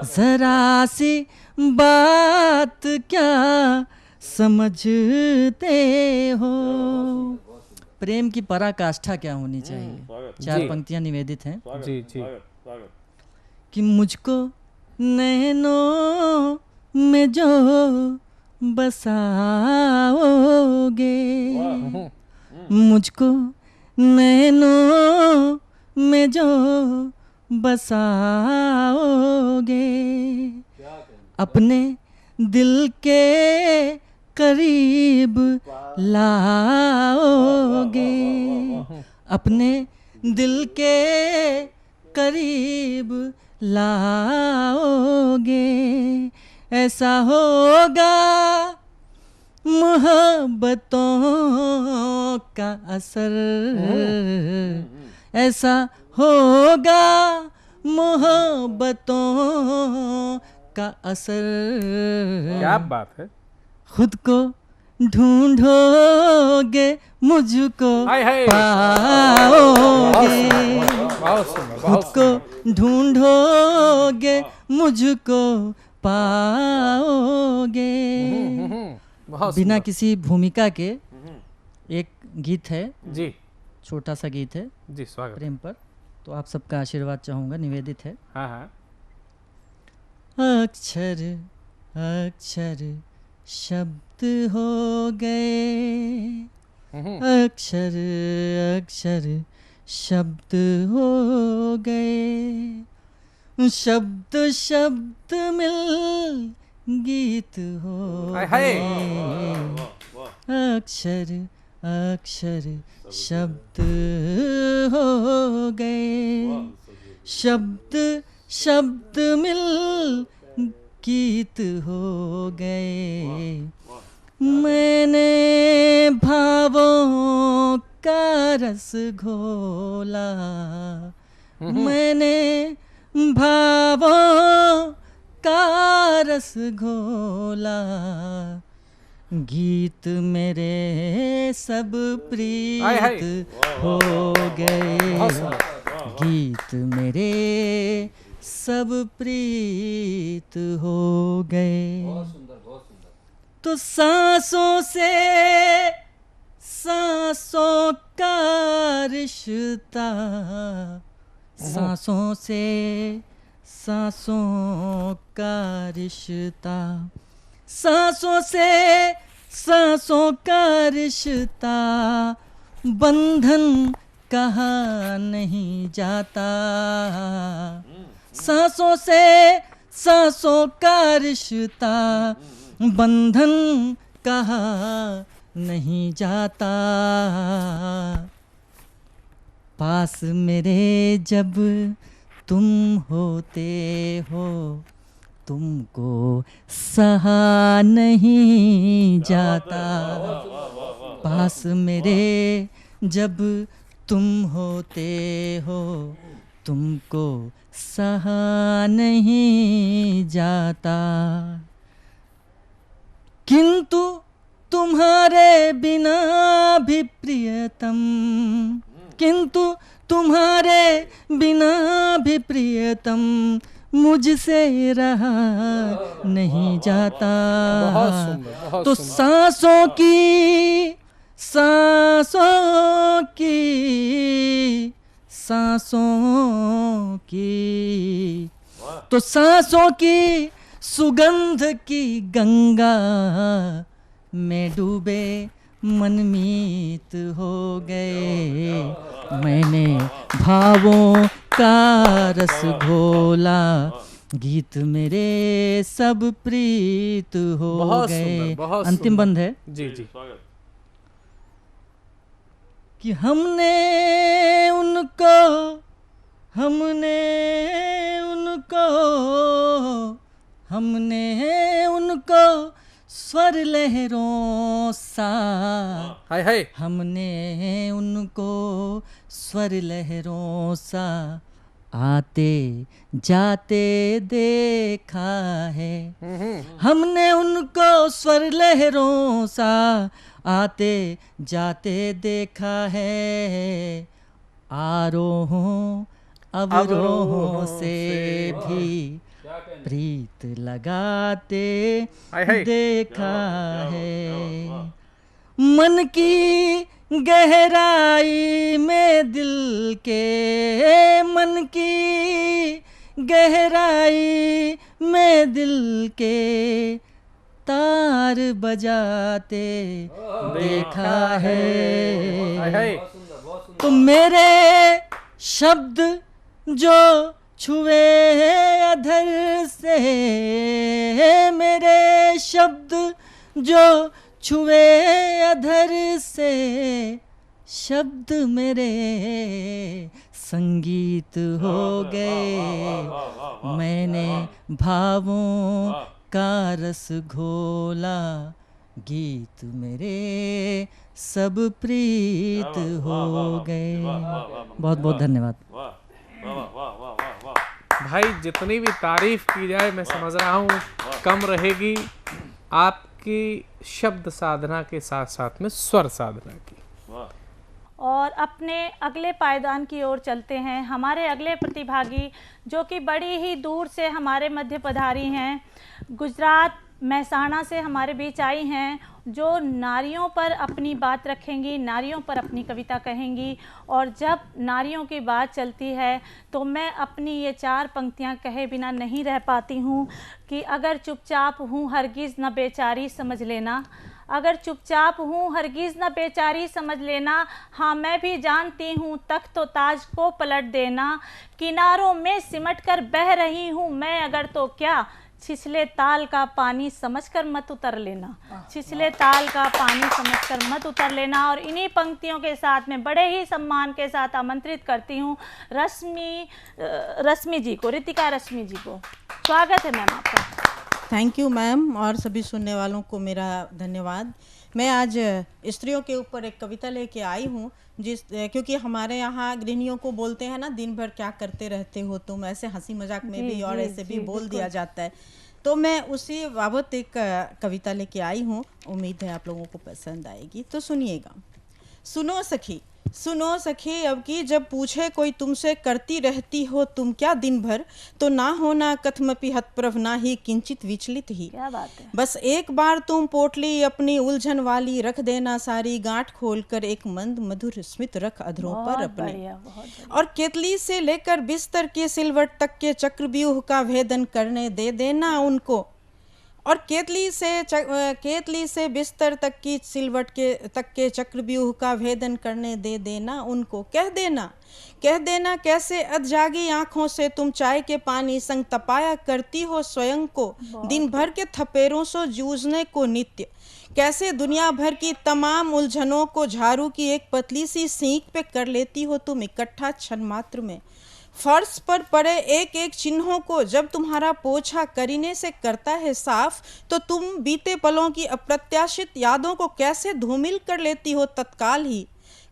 जरा सी बात क्या समझते हो? प्रेम की पराकाष्ठा क्या होनी चाहिए? चार जी। पंक्तियां निवेदित हैं। जी जी। कि मुझको नैनों में जो बसाओगे, मुझको नैनों में जो बसाओगे, अपने दिल के करीब लाओगे, अपने दिल के करीब लाओगे। ऐसा होगा मोहब्बतों का असर, ऐसा होगा मोहब्बतों का असर। क्या बात है। खुद को ढूंढोगे मुझको पाओगे, खुद को ढूंढोगे मुझको पाओगे। बिना किसी भूमिका के एक गीत है जी, छोटा सा गीत है जी, स्वागत प्रेम पर, तो आप सबका आशीर्वाद चाहूंगा, निवेदित है। हाँ हाँ। अक्षर अक्षर शब्द हो गए, अक्षर अक्षर शब्द हो गए, शब्द शब्द मिल गीत हो गए, अक्षर अक्षर शब्द हो गए, शब्द शब्द मिल गीत हो गए। मैंने भावों का रस घोला, मैंने भावों का रस घोला, गीत मेरे सब प्रीत हो गए, गीत मेरे सब प्रीत हो गए। तो सांसों से सांसों का रिश्ता, सांसों से सांसों का रिश्ता, सांसों से सांसों का रिश्ता, बंधन कहा नहीं जाता, सांसों से सांसों का रिश्ता, बंधन कहा नहीं जाता। पास मेरे जब तुम होते हो, तुमको सहा नहीं जाता, पास मेरे जब तुम होते हो, तुमको सहा नहीं जाता। किंतु तुम्हारे बिना भी प्रियतम, किंतु तुम्हारे बिना भी प्रियतम, मुझसे रहा नहीं जाता। तो सांसों की सांसों की सांसों की, तो सांसों की सुगंध की गंगा में डूबे मनमीत हो गए। मैंने भावों का रस घोला, गीत मेरे सब प्रीत हो गए। अंतिम बंद है जी जी, कि हमने उनको हमने उनको स्वर लहरों सा, हाय हाय, हमने उनको स्वर लहरों सा आते जाते देखा है। हमने उनको स्वर लहरों सा आते जाते देखा है। आरोहों अवरोहों से भी प्रीत लगाते देखा है। मन की गहराई में दिल के, मन की गहराई में दिल के तार बजाते देखा है। तो मेरे शब्द जो छुए अधर से, मेरे शब्द जो छुए अधर से, शब्द मेरे संगीत हो गए। मैंने भावों का रस घोला, गीत मेरे सब प्रीत हो गए। बहुत बहुत धन्यवाद भाई। जितनी भी तारीफ की जाए मैं समझ रहा हूँ कम रहेगी। आप की शब्द साधना के साथ साथ में स्वर साधना की। और अपने अगले पायदान की ओर चलते हैं। हमारे अगले प्रतिभागी जो कि बड़ी ही दूर से हमारे मध्य पधारी हैं, गुजरात महसाणा से हमारे बीच आई हैं, जो नारियों पर अपनी बात रखेंगी, नारियों पर अपनी कविता कहेंगी। और जब नारियों की बात चलती है तो मैं अपनी ये 4 पंक्तियाँ कहे बिना नहीं रह पाती हूँ कि अगर चुपचाप हूँ हरगिज़ न बेचारी समझ लेना, अगर चुपचाप हूँ हरगिज़ न बेचारी समझ लेना, हाँ मैं भी जानती हूँ तख्त तो ताज को पलट देना, किनारों में सिमट कर बह रही हूँ मैं अगर तो क्या, छिछले ताल का पानी समझकर मत उतर लेना, छिछले ताल का पानी समझकर मत उतर लेना। और इन्हीं पंक्तियों के साथ में बड़े ही सम्मान के साथ आमंत्रित करती हूँ रश्मि जी को, रितिका रश्मि जी को। स्वागत है मैम आपका। थैंक यू मैम, और सभी सुनने वालों को मेरा धन्यवाद। मैं आज स्त्रियों के ऊपर एक कविता लेके आई हूँ, क्योंकि हमारे यहाँ गृहिणियों को बोलते हैं ना, दिन भर क्या करते रहते हो तुम, ऐसे हंसी मजाक में भी और ऐसे भी बोल दिया जाता है। तो मैं उसी बाबत एक कविता लेके आई हूँ, उम्मीद है आप लोगों को पसंद आएगी। तो सुनिएगा। सुनो सखी, सुनो सखी, अब की जब पूछे कोई तुमसे करती रहती हो तुम क्या दिन भर, तो ना होना कथमपि हतप्रभ ना ही किंचित विचलित ही। क्या बात है। बस एक बार तुम पोटली अपनी उलझन वाली रख देना सारी, गांठ खोलकर एक मंद मधुर स्मित रख अधरों पर अपने। और केतली से लेकर बिस्तर के सिलवट तक के चक्रव्यूह का भेदन करने दे देना उनको। और केतली से बिस्तर तक की सिलवट के चक्रव्यूह का भेदन करने दे देना उनको। कह देना कैसे अधजागी आंखों से तुम चाय के पानी संग तपाया करती हो स्वयं को, दिन भर के थपेरों से जूझने को नित्य। कैसे दुनिया भर की तमाम उलझनों को झाड़ू की एक पतली सी सींक पे कर लेती हो तुम इकट्ठा क्षण मात्र में। फर्श पर पड़े एक एक चिन्हों को जब तुम्हारा पोछा करीने से करता है साफ, तो तुम बीते पलों की अप्रत्याशित यादों को कैसे धूमिल कर लेती हो तत्काल ही।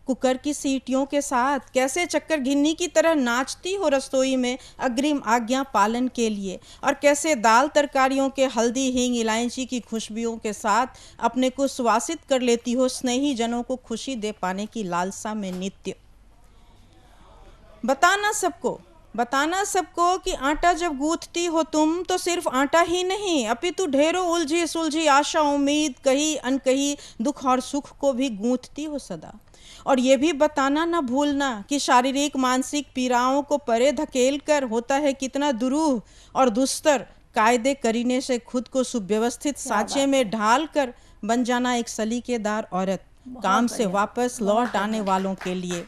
कुकर की सीटियों के साथ कैसे चक्कर घिन्नी की तरह नाचती हो रसोई में अग्रिम आज्ञा पालन के लिए। और कैसे दाल तरकारियों के हल्दी हींग इलायची की खुशबुओं के साथ अपने को सुवासित कर लेती हो स्नेही जनों को खुशी दे पाने की लालसा में नित्य। बताना सबको कि आटा जब गूंथती हो तुम तो सिर्फ आटा ही नहीं, अपितु ढेरों उलझी सुलझी आशा उम्मीद कही अनकही दुख और सुख को भी गूंथती हो सदा। और ये भी बताना न भूलना कि शारीरिक मानसिक पीड़ाओं को परे धकेल कर होता है कितना दुरूह और दुस्तर कायदे करीने से खुद को सुव्यवस्थित सांचे में ढाल कर बन जाना एक सलीकेदार औरत, काम से वापस लौट आने वालों के लिए।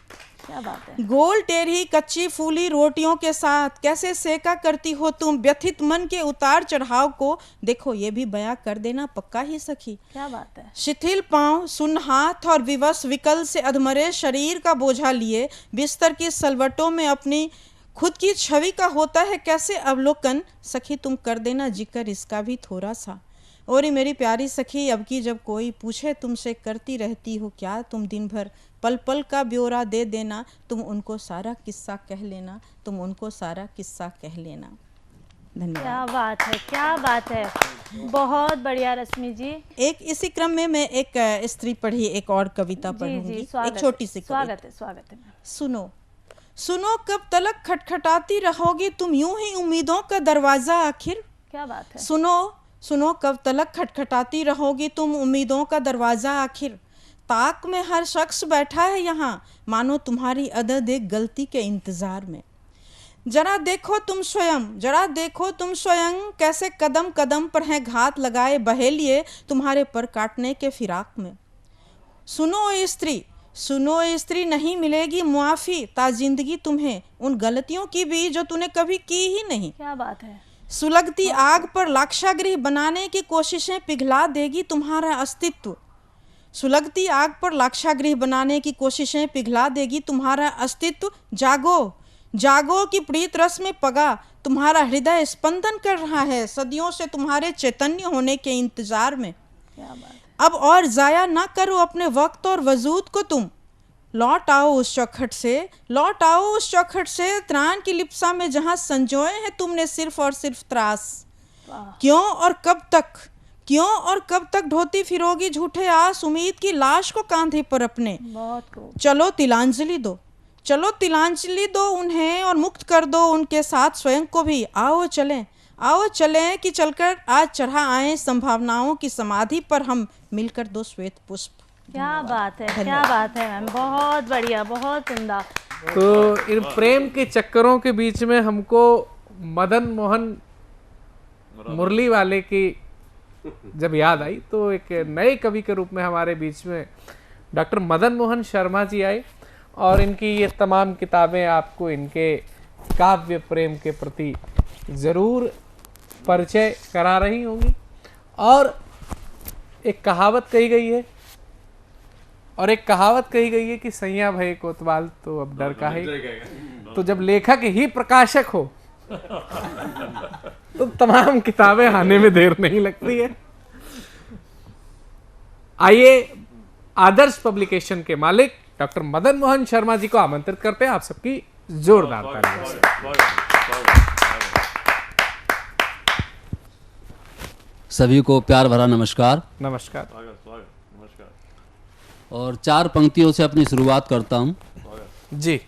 क्या बात है। गोल टेढ़ी कच्ची फूली रोटियों के साथ कैसे सेका करती हो तुम व्यथित मन के उतार चढ़ाव को, देखो ये भी बयां कर देना पक्का ही सखी। क्या बात है। शिथिल पांव, सुन्न हाथ और विवश विकल से अधमरे शरीर का बोझा लिए बिस्तर की सलवटों में अपनी खुद की छवि का होता है कैसे अवलोकन, सखी तुम कर देना जिक्र इसका भी थोड़ा सा। और मेरी प्यारी सखी, अब की जब कोई पूछे तुमसे करती रहती हो क्या तुम दिन भर, पल पल का ब्यौरा दे देना, तुम उनको सारा किस्सा कह लेना, तुम उनको सारा किस्सा कह लेना। धन्यवाद। क्या बात है, क्या बात है, बहुत बढ़िया रश्मि जी। एक इसी क्रम में मैं एक स्त्री पढ़ी एक और कविता पढ़ूंगी, एक छोटी सी कविता। स्वागत है। सुनो कब तलक खटखटाती रहोगी तुम यूं ही उम्मीदों का दरवाजा आखिर। क्या बात है। सुनो कब तलक खटखटाती रहोगी तुम उम्मीदों का दरवाजा आखिर। ताक में हर शख्स बैठा है यहाँ मानो तुम्हारी अदद एक गलती के इंतजार में। जरा देखो तुम स्वयं कैसे कदम कदम पर हैं घात लगाए बहेलिए तुम्हारे पर काटने के फिराक में। सुनो स्त्री नहीं मिलेगी मुआफी ता जिंदगी तुम्हें उन गलतियों की भी जो तूने कभी की ही नहीं। क्या बात है। सुलगती आग पर लाक्षागृह बनाने की कोशिशें पिघला देगी तुम्हारा अस्तित्व। सुलगती आग पर लाक्षागृह बनाने की कोशिशें पिघला देगी तुम्हारा अस्तित्व। जागो कि प्रीत रस में पगा तुम्हारा हृदय स्पंदन कर रहा है सदियों से तुम्हारे चैतन्य होने के इंतजार में। अब और जाया ना करो अपने वक्त और वजूद को तुम। लौट आओ उस चौखट से त्राण की लिप्सा में जहां संजोए हैं तुमने सिर्फ और सिर्फ त्रास। क्यों और कब क्यों और कब तक ढोती फिरोगी झूठे आस उम्मीद की लाश को कांधे पर अपने। चलो तिलांजलि दो, चलो तिलांजलि दो उन्हें और मुक्त कर दो उनके साथ स्वयं को भी। आओ चलें कि चलकर आज चढ़ा आए संभावनाओं की समाधि पर हम मिलकर दो श्वेत पुष्प। क्या बात है, क्या बात है मैम, बहुत बढ़िया, बहुत उम्दा। तो इन प्रेम के चक्करों के बीच में हमको मदन मोहन मुरली वाले की जब याद आई तो एक नए कवि के रूप में हमारे बीच में डॉक्टर मदन मोहन शर्मा जी आए और इनकी ये तमाम किताबें आपको इनके काव्य प्रेम के प्रति ज़रूर परिचय करा रही होंगी। और एक कहावत कही गई है कि सैया भय कोतवाल तो अब डर का है। तो जब लेखक ही प्रकाशक हो तो तमाम किताबें आने में देर नहीं लगती है। आइए आदर्श पब्लिकेशन के मालिक डॉक्टर मदन मोहन शर्मा जी को आमंत्रित करते हैं। आप सबकी जोरदार तालियों से। सभी को प्यार भरा नमस्कार। नमस्कार। और 4 पंक्तियों से अपनी शुरुआत करता हूँ जी,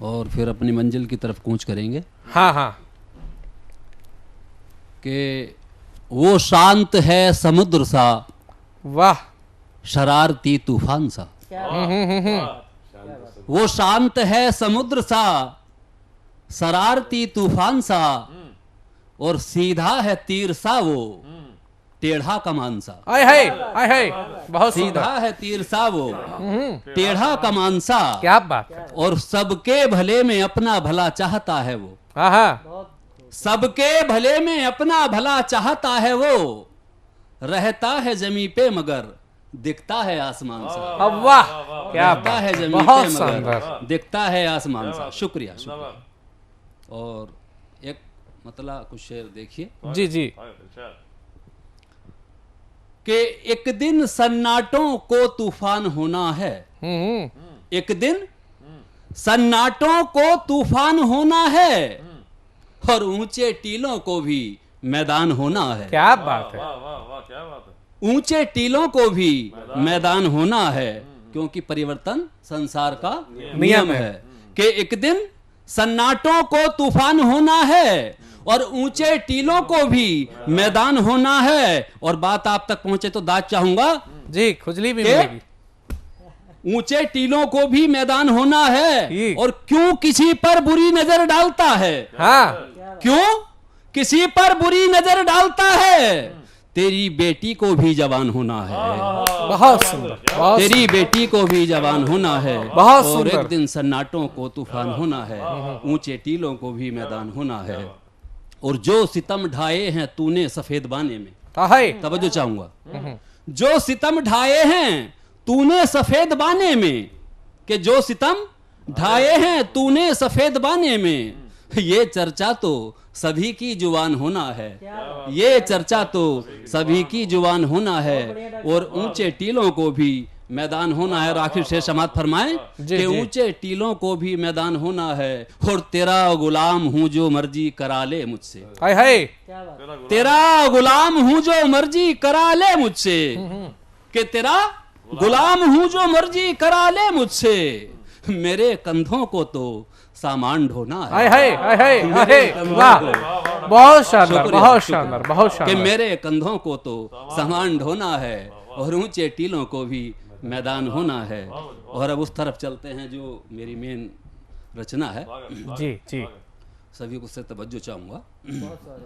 और फिर अपनी मंजिल की तरफ कूच करेंगे। हाँ। कि वो शांत है समुद्र सा, वाह, शरारती तूफान सा। वो शांत है समुद्र सा, शरारती तूफान सा, और सीधा है तीर सा वो, टेढ़ा कमान सा। आय हाय, बहुत सीधा है तीर सा वो, टेढ़ा कमान सा। क्या बात है। और सबके भले में अपना भला चाहता है वो। सबके भले में अपना भला चाहता है वो, रहता है जमी पे मगर दिखता है आसमान सा। वाह, क्या रहता है जमी बहुत पे मगर शानदार। दिखता है आसमान सा। शुक्रिया। और एक मतलब कुछ शेर देखिए। जी। कि एक दिन सन्नाटों को तूफान होना है। एक दिन सन्नाटों को तूफान होना है, और ऊंचे टीलों को भी मैदान होना है। क्या बात है। ऊंचे टीलों को भी मैदान होना है, क्योंकि परिवर्तन संसार का नियम है। कि एक दिन सन्नाटों को तूफान होना है और ऊंचे टीलों को भी मैदान होना है। और बात आप तक पहुंचे तो दाद चाहूंगा जी, खुजली भी मिलेगी। ऊंचे टीलों को भी मैदान होना है, और क्यों किसी पर बुरी नजर डालता है। क्यों किसी पर बुरी नजर डालता है, तेरी बेटी को भी जवान होना है। बहुत सुंदर। तेरी बेटी को भी जवान होना है। बहुत और सुंदर। एक दिन सन्नाटों को तूफान होना है, ऊंचे टीलों को भी मैदान होना है। और जो सितम ढाए हैं तूने सफेद बाने में, तवज्जो चाहूंगा, जो सितम ढाए हैं तूने सफेद बाने में, कि जो सितम ढाए हैं तूने सफेद बाने में, ये चर्चा तो सभी की जुबान होना है। ये चर्चा तो सभी की जुबान होना है, और ऊंचे टीलों को भी मैदान होना है। और आखिर शेर समाप्त फरमाएं कि ऊंचे टीलों को भी मैदान होना है, और तेरा गुलाम हूं जो मर्जी करा ले मुझसे। तेरा गुलाम हूं जो मर्जी करा ले मुझसे, कि तेरा गुलाम हूं जो मर्जी करा ले मुझसे, मेरे कंधों को तो सामान ढोना है। वाह, बहुत शानदार, बहुत शानदार, बहुत शानदार। कि मेरे कंधों को तो सामान ढोना है, और ऊंचे टीलों को भी मैदान होना है। और अब उस तरफ चलते हैं जो मेरी मेन रचना है। जी। सभी को से तवज्जो चाहूंगा।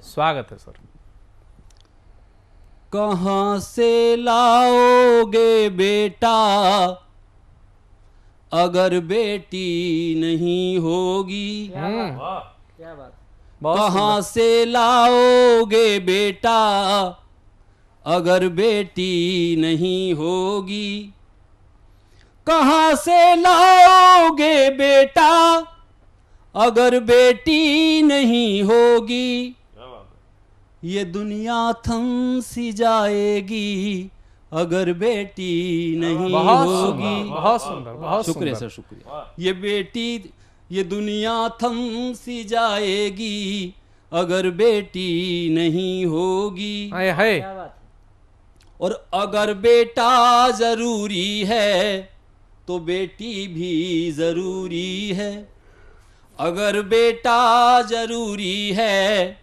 स्वागत है सर। कहां से लाओगे बेटा अगर बेटी नहीं होगी। कहां से लाओगे बेटा अगर बेटी नहीं होगी। कहां से लाओगे बेटा अगर बेटी नहीं होगी। ये दुनिया थम सी जाएगी अगर बेटी नहीं होगी। बहुत सुंदर, बहुत शुक्रिया सर, शुक्रिया। ये बेटी, ये दुनिया थम सी जाएगी अगर बेटी नहीं होगी। और अगर बेटा जरूरी है तो बेटी भी जरूरी है। अगर बेटा जरूरी है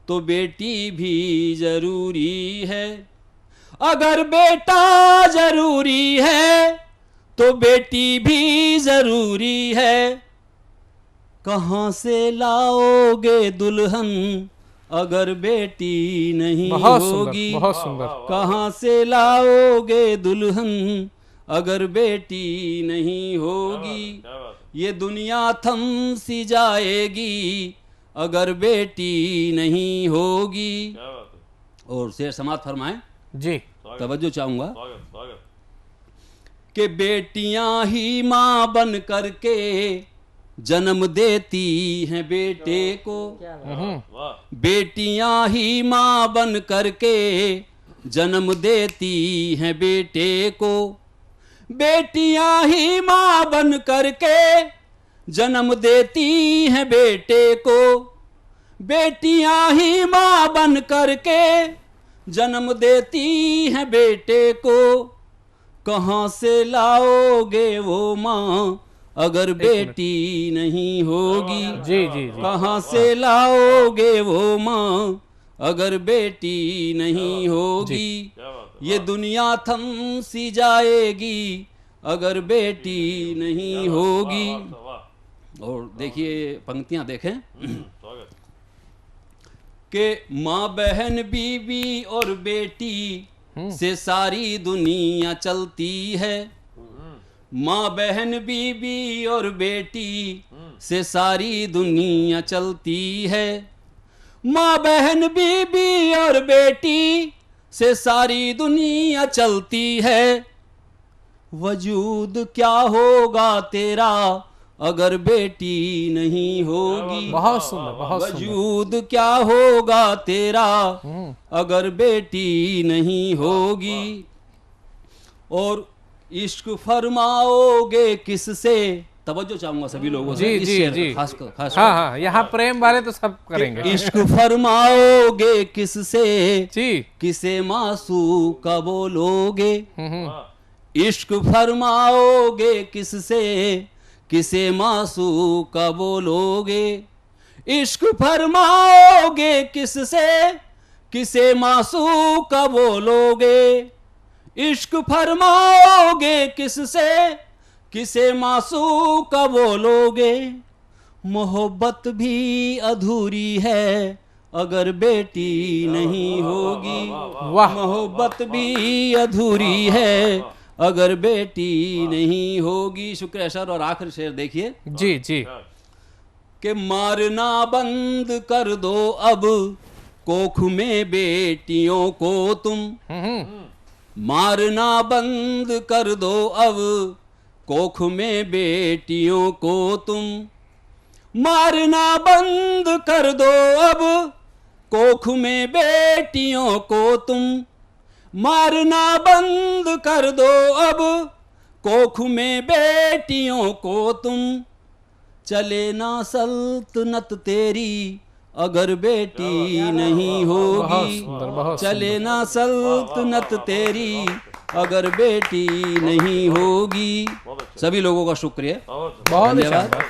तो बेटी भी जरूरी है। अगर बेटा जरूरी है तो बेटी भी जरूरी है। कहाँ से लाओगे दुल्हन अगर बेटी नहीं बहुत सुंदर, होगी। बहुत सुंदर। कहाँ से लाओगे दुल्हन अगर बेटी नहीं होगी। ये दुनिया थम सी जाएगी अगर बेटी नहीं होगी। और शेर समाप्त फरमाएं जी, तवज्जो चाहूंगा कि बेटियां ही माँ बन करके जन्म देती हैं बेटे को। बेटियां ही माँ बन करके जन्म देती हैं बेटे को। बेटियां ही माँ बन करके जन्म देती हैं बेटे को। बेटियां ही माँ बन करके जन्म देती हैं बेटे को। कहाँ से लाओगे वो माँ अगर बेटी नहीं होगी। जी जी जी। कहाँ से लाओगे वो माँ अगर बेटी नहीं होगी। ये दुनिया थम सी जाएगी अगर बेटी नहीं होगी। और देखिए पंक्तियां देखें कि माँ बहन बीवी और बेटी से सारी दुनिया चलती है। माँ बहन बीवी और बेटी से सारी दुनिया चलती है। माँ बहन बीवी और बेटी से सारी दुनिया चलती है। वजूद क्या होगा तेरा अगर बेटी नहीं होगी। बहुत सुंदर, बहुत सुंदर। वजूद क्या होगा तेरा अगर बेटी नहीं होगी। और इश्क फरमाओगे किससे। तवज्जो चाहूंगा सभी लोगों से जी इस जी शेर जी। का, खास हाँ हाँ, यहाँ प्रेम वाले तो सब करेंगे। इश्क फरमाओगे किससे जी, किसे मासू का बोलोगे। इश्क फरमाओगे किससे किसे मासू का बोलोगे। इश्क फरमाओगे किससे किसे मासू का बोलोगे। इश्क फरमाओगे किससे किसे मासू का बोलोगे। मोहब्बत भी अधूरी है अगर बेटी नहीं होगी। मोहब्बत भी अधूरी है अगर बेटी नहीं होगी। शुक्र अशर। और आखिर शेर देखिए जी जी। कि मारना बंद कर दो अब कोख में बेटियों को तुम। मारना बंद कर दो अब कोख में बेटियों को तुम। मारना बंद कर दो अब कोख में बेटियों को तुम। मारना बंद कर दो अब कोख में बेटियों को तुम। चले ना सल्तनत तेरी अगर बेटी नहीं होगी। चले ना सल्तनत तेरी अगर बेटी नहीं होगी। सभी लोगों का शुक्रिया, बहुत धन्यवाद।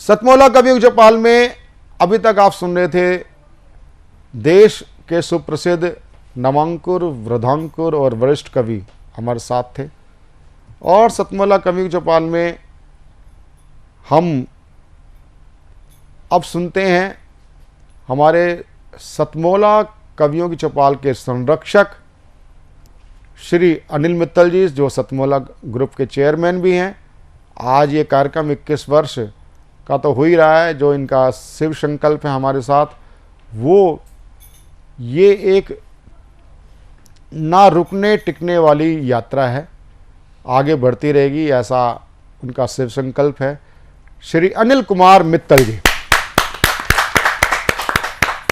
सतमोला कवियों की चौपाल में अभी तक आप सुन रहे थे देश के सुप्रसिद्ध नवांकुर, वृद्धांकुर और वरिष्ठ कवि हमारे साथ थे। और सतमोला कवियों की चौपाल में हम अब सुनते हैं हमारे सतमोला कवियों की चौपाल के संरक्षक श्री अनिल मित्तल जी, जो सतमोला ग्रुप के चेयरमैन भी हैं। आज ये कार्यक्रम 21 वर्ष का तो हो ही रहा है, जो इनका शिव संकल्प है हमारे साथ, वो ये एक ना रुकने टिकने वाली यात्रा है, आगे बढ़ती रहेगी, ऐसा उनका शिव संकल्प है। श्री अनिल कुमार मित्तल जी।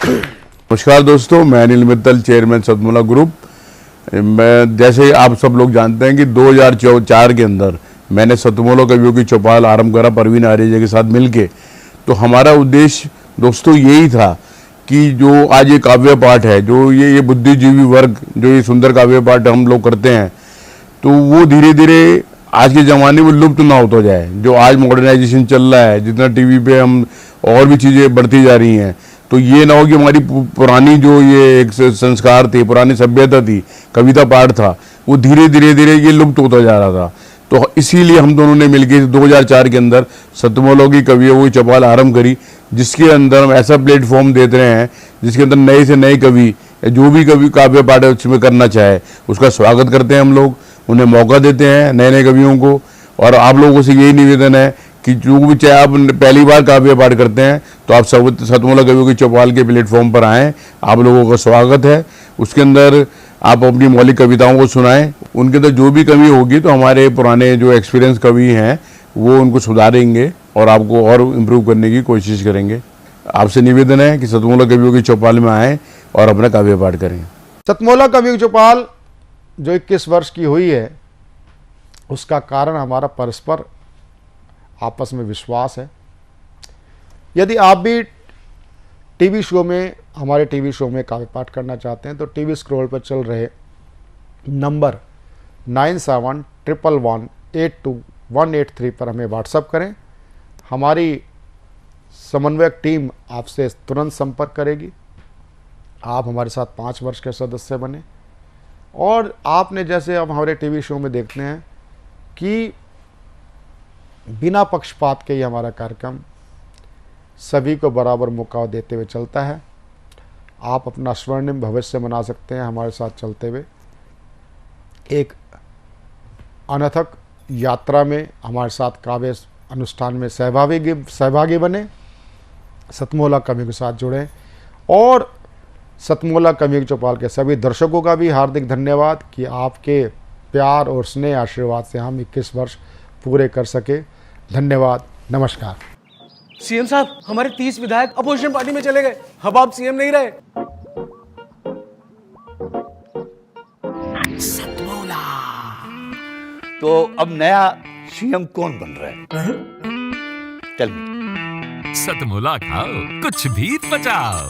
नमस्कार दोस्तों, मैं अनिल मित्तल, चेयरमैन सतमोला ग्रुप। मैं जैसे आप सब लोग जानते हैं कि 2004 के अंदर मैंने सतमोला कवियों की चौपाल आरंभ करा परवीन आर्य के साथ मिलके। तो हमारा उद्देश्य दोस्तों यही था कि जो आज ये काव्य पाठ है, जो ये बुद्धिजीवी वर्ग जो ये सुंदर काव्य पाठ हम लोग करते हैं, तो वो धीरे धीरे आज के ज़माने में लुप्त ना होता जाए। जो आज मॉडर्नाइजेशन चल रहा है, जितना टीवी पे हम और भी चीज़ें बढ़ती जा रही हैं, तो ये ना हो कि हमारी पुरानी जो ये एक संस्कार थे, पुरानी सभ्यता थी, कविता पाठ था, वो धीरे धीरे ये लुप्त होता जा रहा था। तो इसीलिए हम दोनों ने मिलकर 2004 के अंदर सतमोला की कवियों की चौपाल आरंभ करी, जिसके अंदर हम ऐसा प्लेटफॉर्म देते रहे हैं जिसके अंदर नए से नए कवि, जो भी कवि काव्य पाठ उसमें करना चाहे उसका स्वागत करते हैं हम लोग, उन्हें मौका देते हैं नए नए कवियों को। और आप लोगों से यही निवेदन है कि जो भी चाहे आप पहली बार काव्य पाठ करते हैं तो आप सब सतमोला कवियों की चौपाल के प्लेटफॉर्म पर आएँ, आप लोगों का स्वागत है। उसके अंदर आप अपनी मौलिक कविताओं को सुनाएं, उनके अंदर जो भी कमी होगी तो हमारे पुराने जो एक्सपीरियंस कवि हैं वो उनको सुधारेंगे और आपको और इम्प्रूव करने की कोशिश करेंगे। आपसे निवेदन है कि सतमोला कवियों की चौपाल में आएँ और अपना काव्य पाठ करें। सतमोला कवियों की चौपाल जो 21 वर्ष की हुई है, उसका कारण हमारा परस्पर आपस में विश्वास है। यदि आप भी टीवी शो में, हमारे टीवी शो में काव्य पाठ करना चाहते हैं तो टीवी स्क्रॉल पर चल रहे नंबर 9711182183 पर हमें व्हाट्सएप करें। हमारी समन्वयक टीम आपसे तुरंत संपर्क करेगी। आप हमारे साथ 5 वर्ष के सदस्य बने और आपने जैसे अब हमारे टीवी शो में देखते हैं कि बिना पक्षपात के ही हमारा कार्यक्रम सभी को बराबर मौका देते हुए चलता है। आप अपना स्वर्णिम भविष्य बना सकते हैं हमारे साथ चलते हुए। एक अनथक यात्रा में हमारे साथ काव्य अनुष्ठान में सहभागी बने, सतमोला कवियों के साथ जुड़ें। और सतमोला कवियों की चौपाल के सभी दर्शकों का भी हार्दिक धन्यवाद कि आपके प्यार और स्नेह आशीर्वाद से हम 21 वर्ष पूरे कर सके। धन्यवाद, नमस्कार। सीएम साहब, हमारे 30 विधायक अपोजिशन पार्टी में चले गए, अब आप सीएम नहीं रहे। सतमोला तो अब नया सीएम कौन बन रहा है? चल सतमोला खाओ, कुछ भी बचाओ।